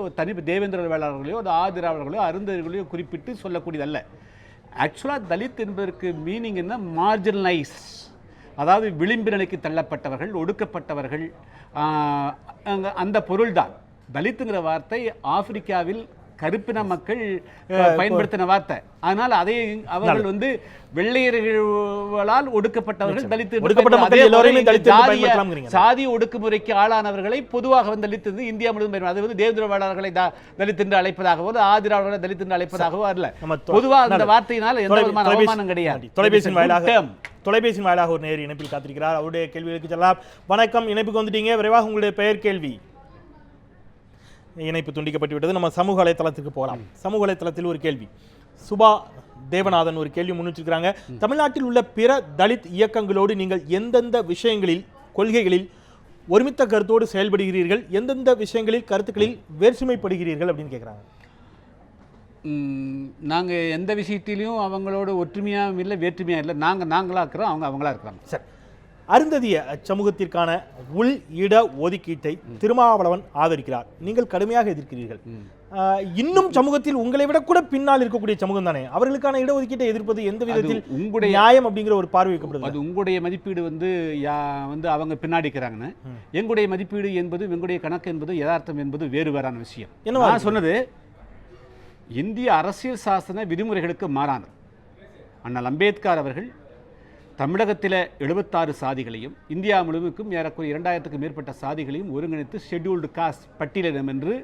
தேவேந்திர வேளாளர்களையோ ஆதிராளர்களையோ அருந்ததிகளையோ குறிப்பிட்டு சொல்லக்கூடியதல்ல. ஆக்சுவலாக தலித் என்பதற்கு மீனிங் என்ன? மார்ஜினலைஸ், அதாவது விளிம்பு நிலைக்கு தள்ளப்பட்டவர்கள், ஒடுக்கப்பட்டவர்கள், அந்த பொருள்தான். தலித்துங்கிற வார்த்தை ஆப்பிரிக்காவில் கருப்பின மக்கள் பயன்படுத்தின வார்த்தை. அதனால் அதை அவர்கள் வந்து வெள்ளையர்களால் ஒடுக்கப்பட்டவர்கள் தலித்து, சாதி ஒடுக்குமுறைக்கு ஆளானவர்களை பொதுவாக வந்து தலித்து இந்தியா முழுவதும் அது வந்து தேவேந்திர வேளாளர்களை தலித் என்று அழைப்பதாகவோ ஆதிராளர்களை தலித் என்று அழைப்பதாகவோ அல்ல. பொதுவாக அந்த வார்த்தையினால் எந்த விதமான அவமானம் கிடையாது. தொலைபேசியின் வாயிலாக ஒரு நேர் இணைப்பில் காத்திருக்கிறார். அவருடைய கேள்விகளுக்கு செல்லலாம். வணக்கம், இணைப்புக்கு வந்துட்டீங்க. விரைவாக உங்களுடைய பெயர், கேள்வி. இணைப்பு துண்டிக்கப்பட்டு விட்டது. நம்ம சமூக வலைத்தளத்துக்கு போகலாம். சமூக வலைத்தளத்தில் ஒரு கேள்வி. சுபா தேவநாதன் ஒரு கேள்வி முன்னிட்டிருக்கிறாங்க. தமிழ்நாட்டில் உள்ள பிற தலித் இயக்கங்களோடு நீங்கள் எந்தெந்த விஷயங்களில், கொள்கைகளில் ஒருமித்த கருத்தோடு செயல்படுகிறீர்கள், எந்தெந்த விஷயங்களில் கருத்துக்களில் வேற்றுமைப்படுகிறீர்கள் அப்படின்னு கேட்குறாங்க. நாங்கள் எந்த விஷயத்திலையும் அவங்களோட ஒற்றுமையாக இல்லை, வேற்றுமையாக இல்லை. நாங்களாக இருக்கிறோம், அவங்களா இருக்கிறாங்க. சரி, அருந்ததிய சமூகத்திற்கான உள் இட ஒதுக்கீட்டை திருமாவளவன் ஆதரிக்கிறார், நீங்கள் கடுமையாக எதிர்க்கிறீர்கள். இன்னும் சமூகத்தில் உங்களை விட கூட பின்னால் இருக்கக்கூடிய சமூகம் தானே, அவர்களுக்கான இடஒதுக்கீட்டை எதிர்ப்பது எந்த விதத்தில் உங்களுடைய நியாயம் அப்படிங்கிற ஒரு பார்வை வைக்கப்படுது. அது உங்களுடைய மதிப்பீடு வந்து அவங்க பின்னாடிக்கிறாங்கன்னு. எங்களுடைய மதிப்பீடு என்பது, எங்களுடைய கணக்கு என்பது, யதார்த்தம் என்பது வேறு வேறான விஷயம். நான் சொன்னது இந்திய அரசியல் சாசன விதிமுறைகளுக்கு மாறானது. அண்ணல் அம்பேத்கர் அவர்கள் தமிழகத்தில் 76 சாதிகளையும் இந்தியா முழுவதுக்கும் ஏறக்குறைய 2000க்கும் மேற்பட்ட சாதிகளையும் ஒருங்கிணைத்து ஷெட்யூல்டு காஸ்ட் பட்டியலினம் என்று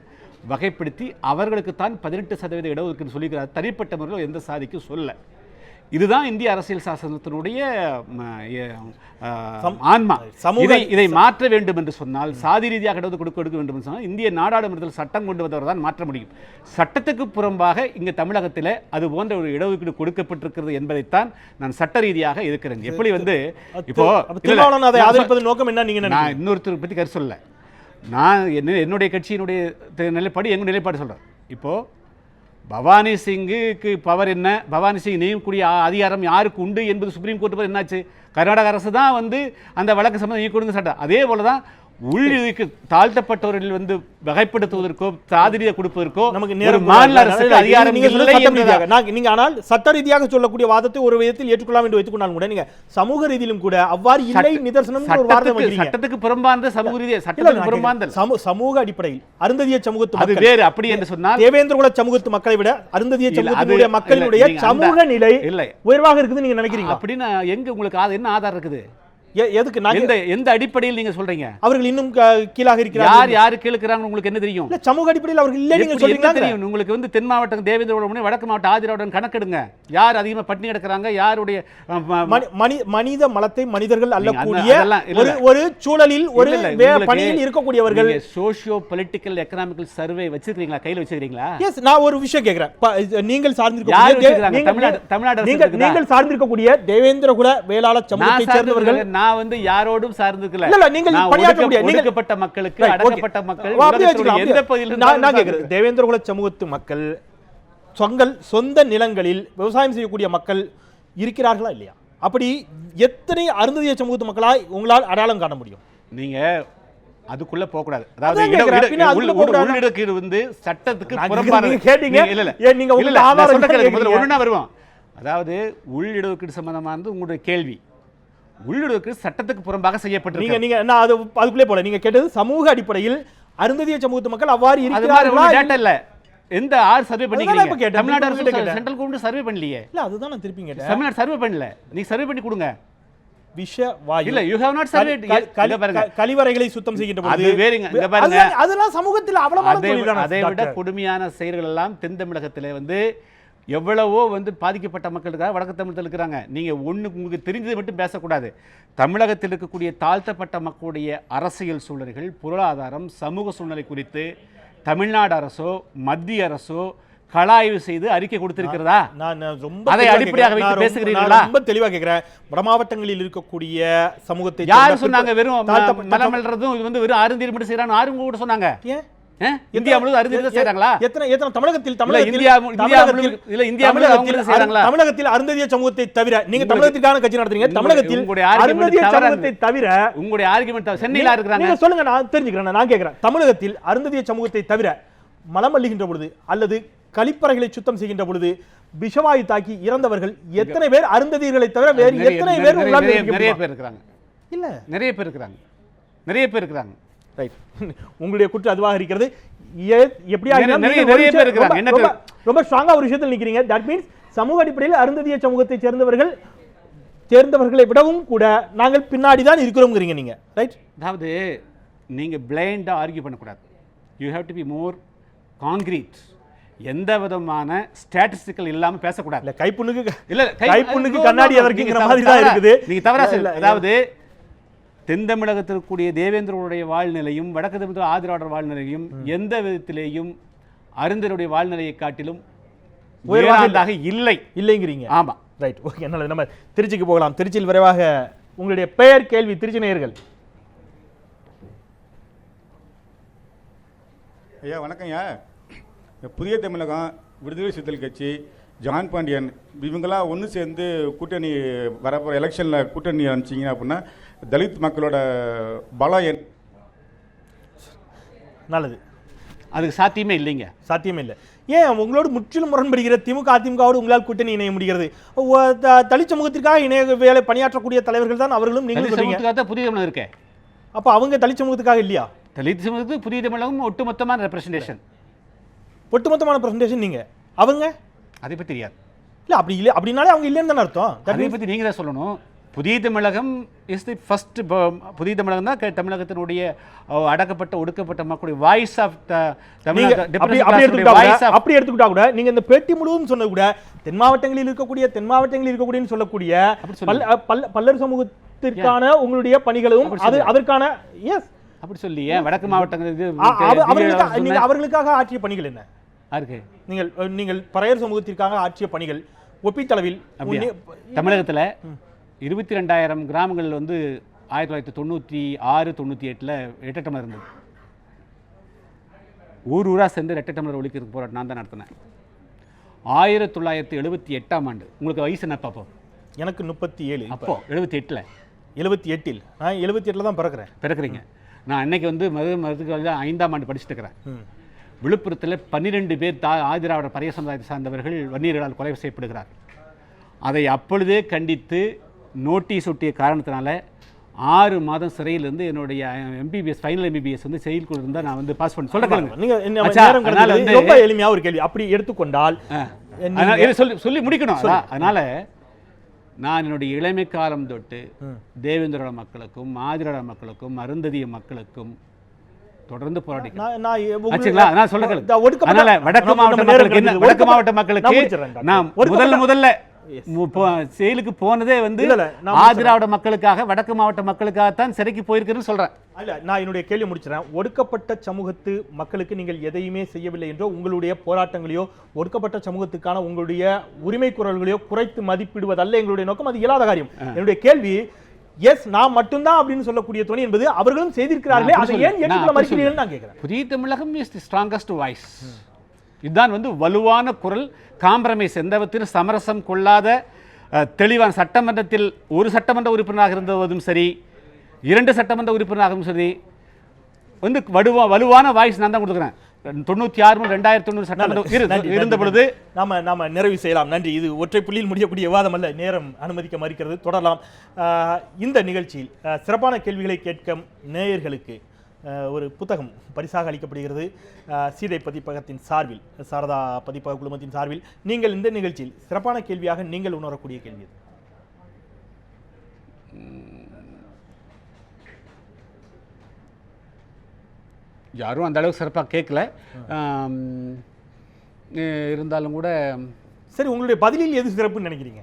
வகைப்படுத்தி அவர்களுக்குத்தான் 18% இடஒதுக்கீடு சொல்லிக்கிறார். தனிப்பட்ட முறையில் எந்த சாதிக்கும் சொல்ல. இதுதான் இந்திய அரசியல் சாசனத்தினுடைய ஆன்மா. இதை மாற்ற வேண்டும் என்று சொன்னால், சாதி ரீதியாக இடஒதுக்கீடு கொடுக்க வேண்டும் என்று சொன்னால் இந்திய நாடாளுமன்றத்தில் சட்டம் கொண்டு வந்தவர் தான் மாற்ற முடியும். சட்டத்துக்கு புறம்பாக இங்கு தமிழகத்தில் அது போன்ற ஒரு இடஒதுக்கீடு கொடுக்கப்பட்டிருக்கிறது என்பதைத்தான் நான் சட்ட ரீதியாக இருக்கிறேன். எப்படி வந்து இப்போ நோக்கம் என்ன, நீங்க நான் இன்னொருத்தர் பற்றி கருத்து சொல்ல, நான் என்னுடைய கட்சியினுடைய நிலைப்பாடு, எங்கள் நிலைப்பாடு சொல்கிறேன். இப்போது பவானி சிங்குக்கு பவர் என்ன, பவானி சிங் நீக்கக்கூடிய அதிகாரம் யாருக்கு உண்டு என்பது சுப்ரீம் கோர்ட் என்னாச்சு? கர்நாடக அரசு தான் வந்து அந்த வழக்கு சம்பந்தம் நீக்கணும்னு சட்டம். அதே போல தான் உள்ளிருக்கு தாழ்த்தப்பட்டவர்கள் வந்து வகைப்படுத்துவதற்கோ சாதிரியை கொடுப்பதற்கோ நமக்கு மாநில அரசுக்கு அதிகாரம் நீங்க ஆனால் சட்ட ரீதியாக சொல்லக்கூடிய வாதத்தை ஒரு விதத்தில் ஏற்றுக்கொள்ளலாம் என்று வைத்துக்கொண்டாலும் கூட நீங்க சமூக ரீதியிலும் கூட அவ்வாறு இல்லை நிதர்சனம் சட்டத்துக்கு புறம்பார்ந்த சமூக ரீதியாக சட்டத்துக்கு புறம்பார்ந்த சமூக அடிப்படையில் அருந்ததிய சமூகத்து அது வேறு. அப்படி என்று சொன்னால் தேவேந்திரகுல சமூகத்து மக்களை விட அருந்ததிய சமூகத்தினுடைய மக்களுடைய சமூக நிலை இல்லை உயர்வாக இருக்குது நீங்க நினைக்கிறீங்க? அப்படின்னு எங்க உங்களுக்கு என்ன ஆதாரம் இருக்குது? எதுக்கு எந்த அடிப்படையில் நீங்க சொல்றீங்க அவர்கள் இன்னும் கீழாக இருக்கிறார்கள்? யாரு கீழுக்குறாங்க உங்களுக்கு என்ன தெரியும்? சமூக அடிப்படையில் அவர்கள் இல்லை நீங்க சொல்றீங்களா? தெரியும் உங்களுக்கு வந்து தென் மாவட்டம் தேவேந்திரகுல வடக்கு மாவட்டம் ஆதிராவிடன் கணக்கெடுங்க. யார் அதிகமா பட்டினி கிடக்குறாங்க, யாருடைய மனித மலத்தை மனிதர்கள் அல்லக்கூடிய ஒரு சூழலில் ஒரு பணியில் இருக்கக்கூடியவர்கள். சோஷியோ பொலிட்டிக்கல் எக்கனாமிக்கல் சர்வே வச்சிருக்கீங்களா? கையில வச்சிருக்கீங்களா? எஸ், நான் ஒரு விஷயம் கேக்குறேன். நீங்கள் சார்ந்திருக்கக்கூடிய தேவேந்திரகுல வேளாளர் சமூகத்தை சேர்ந்தவர்கள் நான் வந்து யாரோடும் சார்ந்திருக்கல. இல்ல நீங்கள் பணியாற்றக்கூடிய ஒடுக்கப்பட்ட மக்களுக்கு அடக்கப்பட்ட மக்கள் எந்த பகுதியில் நான் கேக்குறேன். தேவேந்திரகுல சமூகத்து மக்கள் சொந்த நிலங்களில் விவசாயம் செய்யக்கூடிய மக்கள் இருக்கிறார்களா இல்லையா? அப்படி எத்தனை அருந்ததிய சமூகத்து மக்களாய் உங்களால் அடையாளம் காண முடியும்? நீங்க அதுக்குள்ள போக கூடாது. அதாவது உள்ளிடக்கீடு வந்து சட்டத்துக்கு புறம்பானது. கேட்டீங்க நீங்க உங்க ஆதாரம் ஒண்ணா வருவோம். அதாவது உள்ளிடக்கீடு சம்பந்தமானது உங்களுடைய கேள்வி. உள்ளிடக்கீடு சட்டத்துக்கு புறம்பாக செய்யப்பட்டிருக்கு. நீங்க நான் அதுக்குள்ளே போல நீங்க கேட்டது சமூக அடிப்படையில் அருந்ததிய சமூகத்து மக்கள் அவ்வாறு இருக்கிறார்களா இல்ல. எந்த சர்வே பண்ணிக்கிறீங்க? தமிழ்நாடு அரசு சென்ட்ரல் கவர்மெண்ட் சர்வே பண்ணலையே. இல்ல அதுதான் நான் திருப்பி கேட்டேன். தமிழ்நாடு சர்வே பண்ணல. நீ சர்வே பண்ணி கொடுங்க. இல்ல you have not surveyed. கழிவறைகளை சுத்தம் செய்கின்ற போது அது வேறங்க. இங்க பாருங்க, அதெல்லாம் சமூகத்தில் அவ்வளவான தொழிலான அதை விட கொடுமையான செயல்கள் எல்லாம் தென் தமிழகத்திலே வந்து எவ்வளவோ வந்து பாதிக்கப்பட்ட மக்களுக்காக வடக்கு தமிழத்தில் இருக்கிறாங்க. நீங்க உங்களுக்கு தெரிஞ்சதை மட்டும் பேசக்கூடாது. தமிழகத்தில் இருக்கக்கூடிய தாழ்த்தப்பட்ட மக்களுடைய அரசியல் சூழல்கள், பொருளாதாரம், சமூக சூழ்நிலை குறித்து தமிழ்நாடு அரசோ மத்திய அரசோ கலாய்வு செய்து அறிக்கை கொடுத்திருக்கிறதா? நான் ரொம்ப அதை அடிப்படையாக வைத்து பேசுகிறீர்களா? ரொம்ப தெளிவா கேக்குறேன். வட மாவட்டங்களில் இருக்கக்கூடிய சமூகத்தை யார் சொன்னாங்க வெறும் மலமல்றதும் இது வந்து வெறும் அருந்தீர் மட்டும் செய்யறாங்க? ஆறுங்க கூட சொன்னாங்க. இந்தியா முழுவதும் அருந்ததியர் செய்றாங்களா? எத்தனை தமிழகத்தில் தமிழகத்தில் அருந்ததிய சமூகத்தை தவிர நீங்க தமிழகத்திற்கான கட்சி நடத்துறீங்க. தமிழகத்தில் அருந்ததிய சமூகத்தை தவிர உங்களுடைய ஆர்குமெண்ட் சென்னையில இருக்கிறாங்க. நீங்க சொல்லுங்க, நான் தெரிஞ்சுக்கிறேன். நான் கேக்குறேன், தமிழகத்தில் அருந்ததிய சமூகத்தை தவிர மலம் அள்ளுகின்ற பொழுது அல்லது கழிப்பறைகளை சுத்தம் செய்கின்ற பொழுது விஷவாயு தாக்கி இறந்தவர்கள் எத்தனை பேர்? அருந்ததியர்களை தவிர வேறு எத்தனை பேர்? நிறைய பேர் இருக்கிறாங்க. இல்ல நிறைய பேர் இருக்கிறாங்க. ரைட், உங்களுடைய குற்றம் அதுவாக இருக்கிறது. ரொம்ப ஸ்ட்ராங்கா ஒரு விஷயத்தில் நிக்கிறீங்க. தட் மீன்ஸ் சமூக அடிப்படையில் அருந்ததிய சமூகத்தை சேர்ந்தவர்களை விடவும் கூட நாங்கள் பின்னாடி தான் இருக்கிறோம்ங்கிறீங்க நீங்க. ரைட், அதாவது நீங்க பிளைண்டா ஆர்கியூ பண்ணக்கூடாது. You have to be more concrete. எந்த விதமான ஸ்டாட்டிஸ்டிக்கல் இல்லாம பேசக்கூடாது. இல்ல கைப்புண்ணுக்கு கண்ணாடி எதற்குங்கிற மாதிரி தான் இருக்குது. நீங்க தவறா சொல்ல. அதாவது தென் தமிழகத்தில் கூடிய தேவேந்திரனுடைய வாழ்நிலையும் வடக்கு தமிழக ஆதிராடர் வாழ்நிலையும் எந்த விதத்திலேயும் அருந்தருடைய வாழ்நிலையை காட்டிலும் உயர்வானதாக இல்லைங்கிறீங்க. ஆமா, ரைட், ஓகே, நல்லது. நம்ம திருச்சிக்கு போகலாம். திருச்சியில் விரைவாக உங்களுடைய பெயர் கேள்வி. திருச்சி நேயர்கள். ஐயா வணக்கம்யா. புதிய தமிழகம், விடுதலை சிறுத்தைகள் கட்சி, ஜான் பாண்டியன் இவங்களாம் ஒன்று சேர்ந்து கூட்டணி வரப்போகிற எலெக்ஷனில் கூட்டணி அனுப்பிச்சிங்க அப்படின்னா தலித் மக்களோட பலம் நல்லது. அதுக்கு சாத்தியமே இல்லைங்க. சாத்தியமே இல்லை. ஏன் உங்களோடு முற்றிலும் முரண்படுகிற திமுக அதிமுகவோடு உங்களால் கூட்டணி இணைய முடிகிறது? தலித் சமூகத்திற்காக இணைய வேலை பணியாற்றக்கூடிய தலைவர்கள் தான் அவர்களும். நீங்கள் புதிய தமிழகம் இருக்கேன். அப்போ அவங்க தலித் சமூகத்துக்காக இல்லையா? தலித் சமூகத்துக்கு புதிய தமிழகம் ஒட்டுமொத்தமான ரெப்ரசன்டேஷன். ஒட்டுமொத்தமான பிரசன்டேஷன். நீங்க அவங்க அதை பற்றி தெரியாது. இல்லை அப்படி இல்லை அப்படின்னாலே அவங்க இல்லைன்னு தானே அர்த்தம். அதை பற்றி நீங்கள் தான் சொல்லணும். புதிய தமிழகம் இஸ் தி ஃபர்ஸ்ட். புதிய தமிழகம் தான் தமிழகத்தினுடைய அடக்கப்பட்ட ஒடுக்கப்பட்ட மக்களுடைய வாய்ஸ் ஆஃப் அப்படி எடுத்துக்கிட்டா கூட நீங்க இந்த பேட்டி முழுவதும் சொன்னது கூட தென் மாவட்டங்களில் இருக்கக்கூடிய சொல்லக்கூடிய பல்லர் சமூகத்திற்கான உங்களுடைய பணிகளும் அதற்கான எஸ் அப்படி சொல்லி வடக்கு மாவட்டங்கள் அவர்களுக்காக ஆற்றிய பணிகள் என்ன? நீங்கள் பறையர் சமூகத்திற்காக ஆற்றிய பணிகள் ஒப்பீட்டளவில் தமிழகத்தில் 22,000 கிராமங்கள் வந்து 1996-98 ரெட்டை டம்ளர் இருந்தது. ஊராக சென்று ரெட்டை டம்ளர் ஒழிக்கிறதுக்கு போராட்டம் நான் தான் நடத்தினேன். 1978ஆம் ஆண்டு. உங்களுக்கு வயசு என்ன பாப்போ? எனக்கு 37. அப்போ 78ல் 78ல் நான் 78ல் தான் பிறக்கிறீங்க. நான் அன்னைக்கு வந்து மருத்துவ 5ஆம் ஆண்டு படிச்சுட்டு இருக்கிறேன். விழுப்புரத்தில் 12 பேர் ஆதிராவிட பறைய சமுதாயத்தை சார்ந்தவர்கள் வன்னியர்களால் கொலை செய்யப்படுகிறார். அதை அப்பொழுதே கண்டித்து நோட்டீஸ் ஒட்டிய காரணத்தினால 6 மாதம் சிறையிலிருந்து என்னுடைய MBBS ஃபைனல் MBBS வந்து செயல் கூட இருந்தால் நான் வந்து பாஸ் பண்ணி சொல்லுங்க. ரொம்ப எளிமையாக ஒரு கேள்வி அப்படி எடுத்துக்கொண்டால் சொல்லி முடிக்கணும். அதனால நான் என்னுடைய இளமை காலம் தொட்டு தேவேந்திரோட மக்களுக்கும் ஆதிரோட மக்களுக்கும் அருந்ததிய மக்களுக்கும் தொடர்ந்து போராடி வடக்கு மாவட்ட மக்களுக்கு நான் முதல்ல செயலுக்கு போனதே வந்து ஆதிராவிட மக்களுக்காக, வடக்கு மாவட்ட மக்களுக்காகத்தான் சிறைக்கு போயிருக்கிறேன்னு சொல்றேன். இல்ல, நான் என்னுடைய கேள்வி முடிச்சிடறேன். ஒடுக்கப்பட்ட சமூகத்து மக்களுக்கு நீங்கள் எதையுமே செய்யவில்லை என்றோ, உங்களுடைய போராட்டங்களையோ ஒடுக்கப்பட்ட சமூகத்துக்கான உங்களுடைய உரிமை குரல்களையோ குறைத்து மதிப்பிடுவதல்ல எங்களுடைய நோக்கம். அது இயலாத காரியம். என்னுடைய கேள்வி, எஸ் நான் மட்டும்தான் அப்படின்னு சொல்லக்கூடிய துணை என்பது அவர்களும் செய்திருக்கிறார்களே, அதை ஏன் ஏற்றுக்கொள்ள மறுக்கிறீர்கள் நான் கேட்கிறேன். புதிய தமிழகம் இஸ் தி ஸ்ட்ராங்கஸ்ட் வாய்ஸ். இதுதான் வந்து வலுவான குரல், காம்ப்ரமைஸ், எந்த விதத்திலும் சமரசம் கொள்ளாத தெளிவான சட்டமன்றத்தில் ஒரு சட்டமன்ற உறுப்பினராக இருந்ததும் சரி, 2 சட்டமன்ற உறுப்பினராகவும் சரி வந்து வலுவான வாய்ஸ் நான் தான் கொடுக்குறேன். 96 2090 சட்டமன்ற இருந்த பொழுது நாம நிறைவு செய்யலாம். நன்றி. இது ஒற்றை புள்ளியில் முடியக்கூடிய விவாதம் அல்ல, நேரம் அனுமதிக்க மறுக்கிறது. தொடரலாம். இந்த நிகழ்ச்சியில் சிறப்பான கேள்விகளை கேட்கும் நேயர்களுக்கு ஒரு புத்தகம் பரிசாக அளிக்கப்படுகிறது. சீதை பதிப்பகத்தின் சார்பில், சாரதா பதிப்பக குழுமத்தின் சார்பில் நீங்கள் இந்த நிகழ்ச்சியில் சிறப்பான கேள்வியாக நீங்கள் உணரக்கூடிய கேள்வி இது. யாரும் அந்த அளவுக்கு சிறப்பாக கேட்கல, இருந்தாலும் கூட சரி, உங்களுடைய பதிலில் எது சிறப்புன்னு நினைக்கிறீங்க?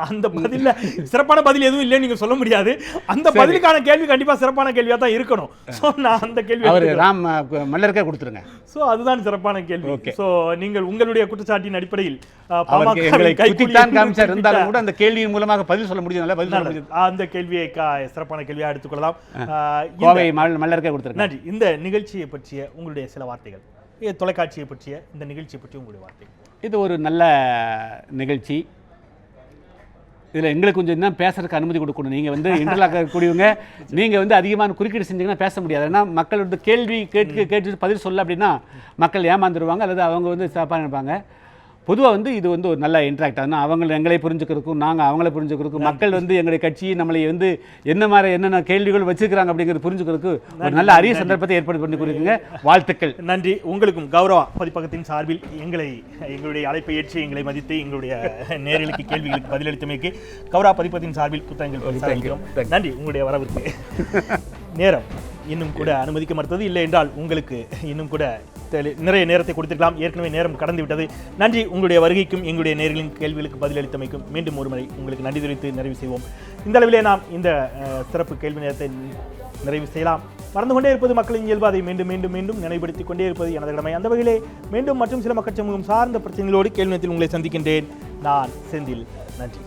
அந்த பதில சிறப்பான பதில் எதுவும் இல்லைன்னு நீங்க சொல்ல முடியாது. அந்த பதிலுக்கான கேள்வி கண்டிப்பா சிறப்பான கேள்வியா தான் இருக்கணும். சோ நான் அந்த கேள்வி அவர் ராம் மல்லருக்கே கொடுத்துருங்க. சோ அதுதான் சிறப்பான கேள்வி. சோ நீங்கள் உங்களுடைய குற்றச்சாட்டின் அடிப்படையில் காமிச்சார் இருந்தாலும் கூட அந்த கேள்வியின் மூலமாக பதில் சொல்ல முடியும். அந்த கேள்வியை சிறப்பான கேள்வியா எடுத்துக்கொள்ளலாம். கோவை மல்லருக்கே கொடுத்துருங்க. நன்றி. இந்த நிகழ்ச்சியை பற்றிய உங்களுடைய சில வார்த்தைகள், தொலைக்காட்சியை பற்றிய இந்த நிகழ்ச்சியை பற்றி உங்களுடைய வார்த்தை. இது ஒரு நல்ல நிகழ்ச்சி. இதில் எங்களுக்கு கொஞ்சம் இன்னும் பேசுறதுக்கு அனுமதி கொடுக்கணும். நீங்கள் வந்து இன்டர்லாக் கூடியவங்க, நீங்கள் வந்து அதிகமான குறுக்கீடு செஞ்சீங்கன்னா பேச முடியாது. ஏன்னா மக்கள் வந்து கேள்வி கேட்டு பதில் சொல்ல அப்படின்னா மக்கள் ஏமாந்துருவாங்க, அல்லது அவங்க வந்து சாப்பாடு நினைப்பாங்க. பொதுவாக வந்து இது வந்து ஒரு நல்ல இன்ட்ராக்ட். ஆனால் அவங்க எங்களை புரிஞ்சுக்கிறதுக்கும் நாங்கள் அவங்கள புரிஞ்சுக்கிறதுக்கும், மக்கள் வந்து எங்களுடைய கட்சி நம்மளை வந்து என்னென்ன கேள்விகள் வச்சுக்கிறாங்க அப்படிங்கிறது புரிஞ்சுக்கிறதுக்கு ஒரு நல்ல அரிய சந்தர்ப்பத்தை ஏற்பாடு பண்ணி கொடுக்குங்க. வாழ்த்துக்கள். நன்றி. உங்களுக்கும் கௌரவா பதிப்பகத்தின் சார்பில் எங்களுடைய அழைப்பை ஏற்றி எங்களை மதித்து எங்களுடைய நேரலுக்கு கேள்விகளுக்கு பதிலளித்தமைக்கு கௌரவா பதிப்பகத்தின் சார்பில் புத்தகங்கள் நன்றி. உங்களுடைய வரவிற்கு நேரம் இன்னும் கூட அனுமதிக்க மறுத்தது. இல்லை என்றால் உங்களுக்கு இன்னும் கூட நிறைய நேரத்தை கொடுத்துக்கலாம். ஏற்கனவே நேரம் கடந்து விட்டது. நன்றி. உங்களுடைய வருகைக்கும் எங்களுடைய நேர்களின் கேள்விகளுக்கு பதிலளித்தமைக்கும் மீண்டும் ஒருமுறை உங்களுக்கு நன்றி தெரிவித்து நிறைவு செய்வோம். இந்த அளவிலே நாம் இந்த சிறப்பு கேள்வி நேரத்தை நிறைவு செய்யலாம். மறந்து கொண்டே இருப்பது மக்களின் இயல்பு. அதை மீண்டும் மீண்டும் மீண்டும் நினைவுபடுத்திக் கொண்டே இருப்பது எனது கடமை. அந்த வகையிலே மீண்டும் மற்றும் சில மக்கள் சமூகம் சார்ந்த பிரச்சனைகளோடு கேள்வி நேரத்தில் உங்களை சந்திக்கின்றேன். நான் செந்தில். நன்றி.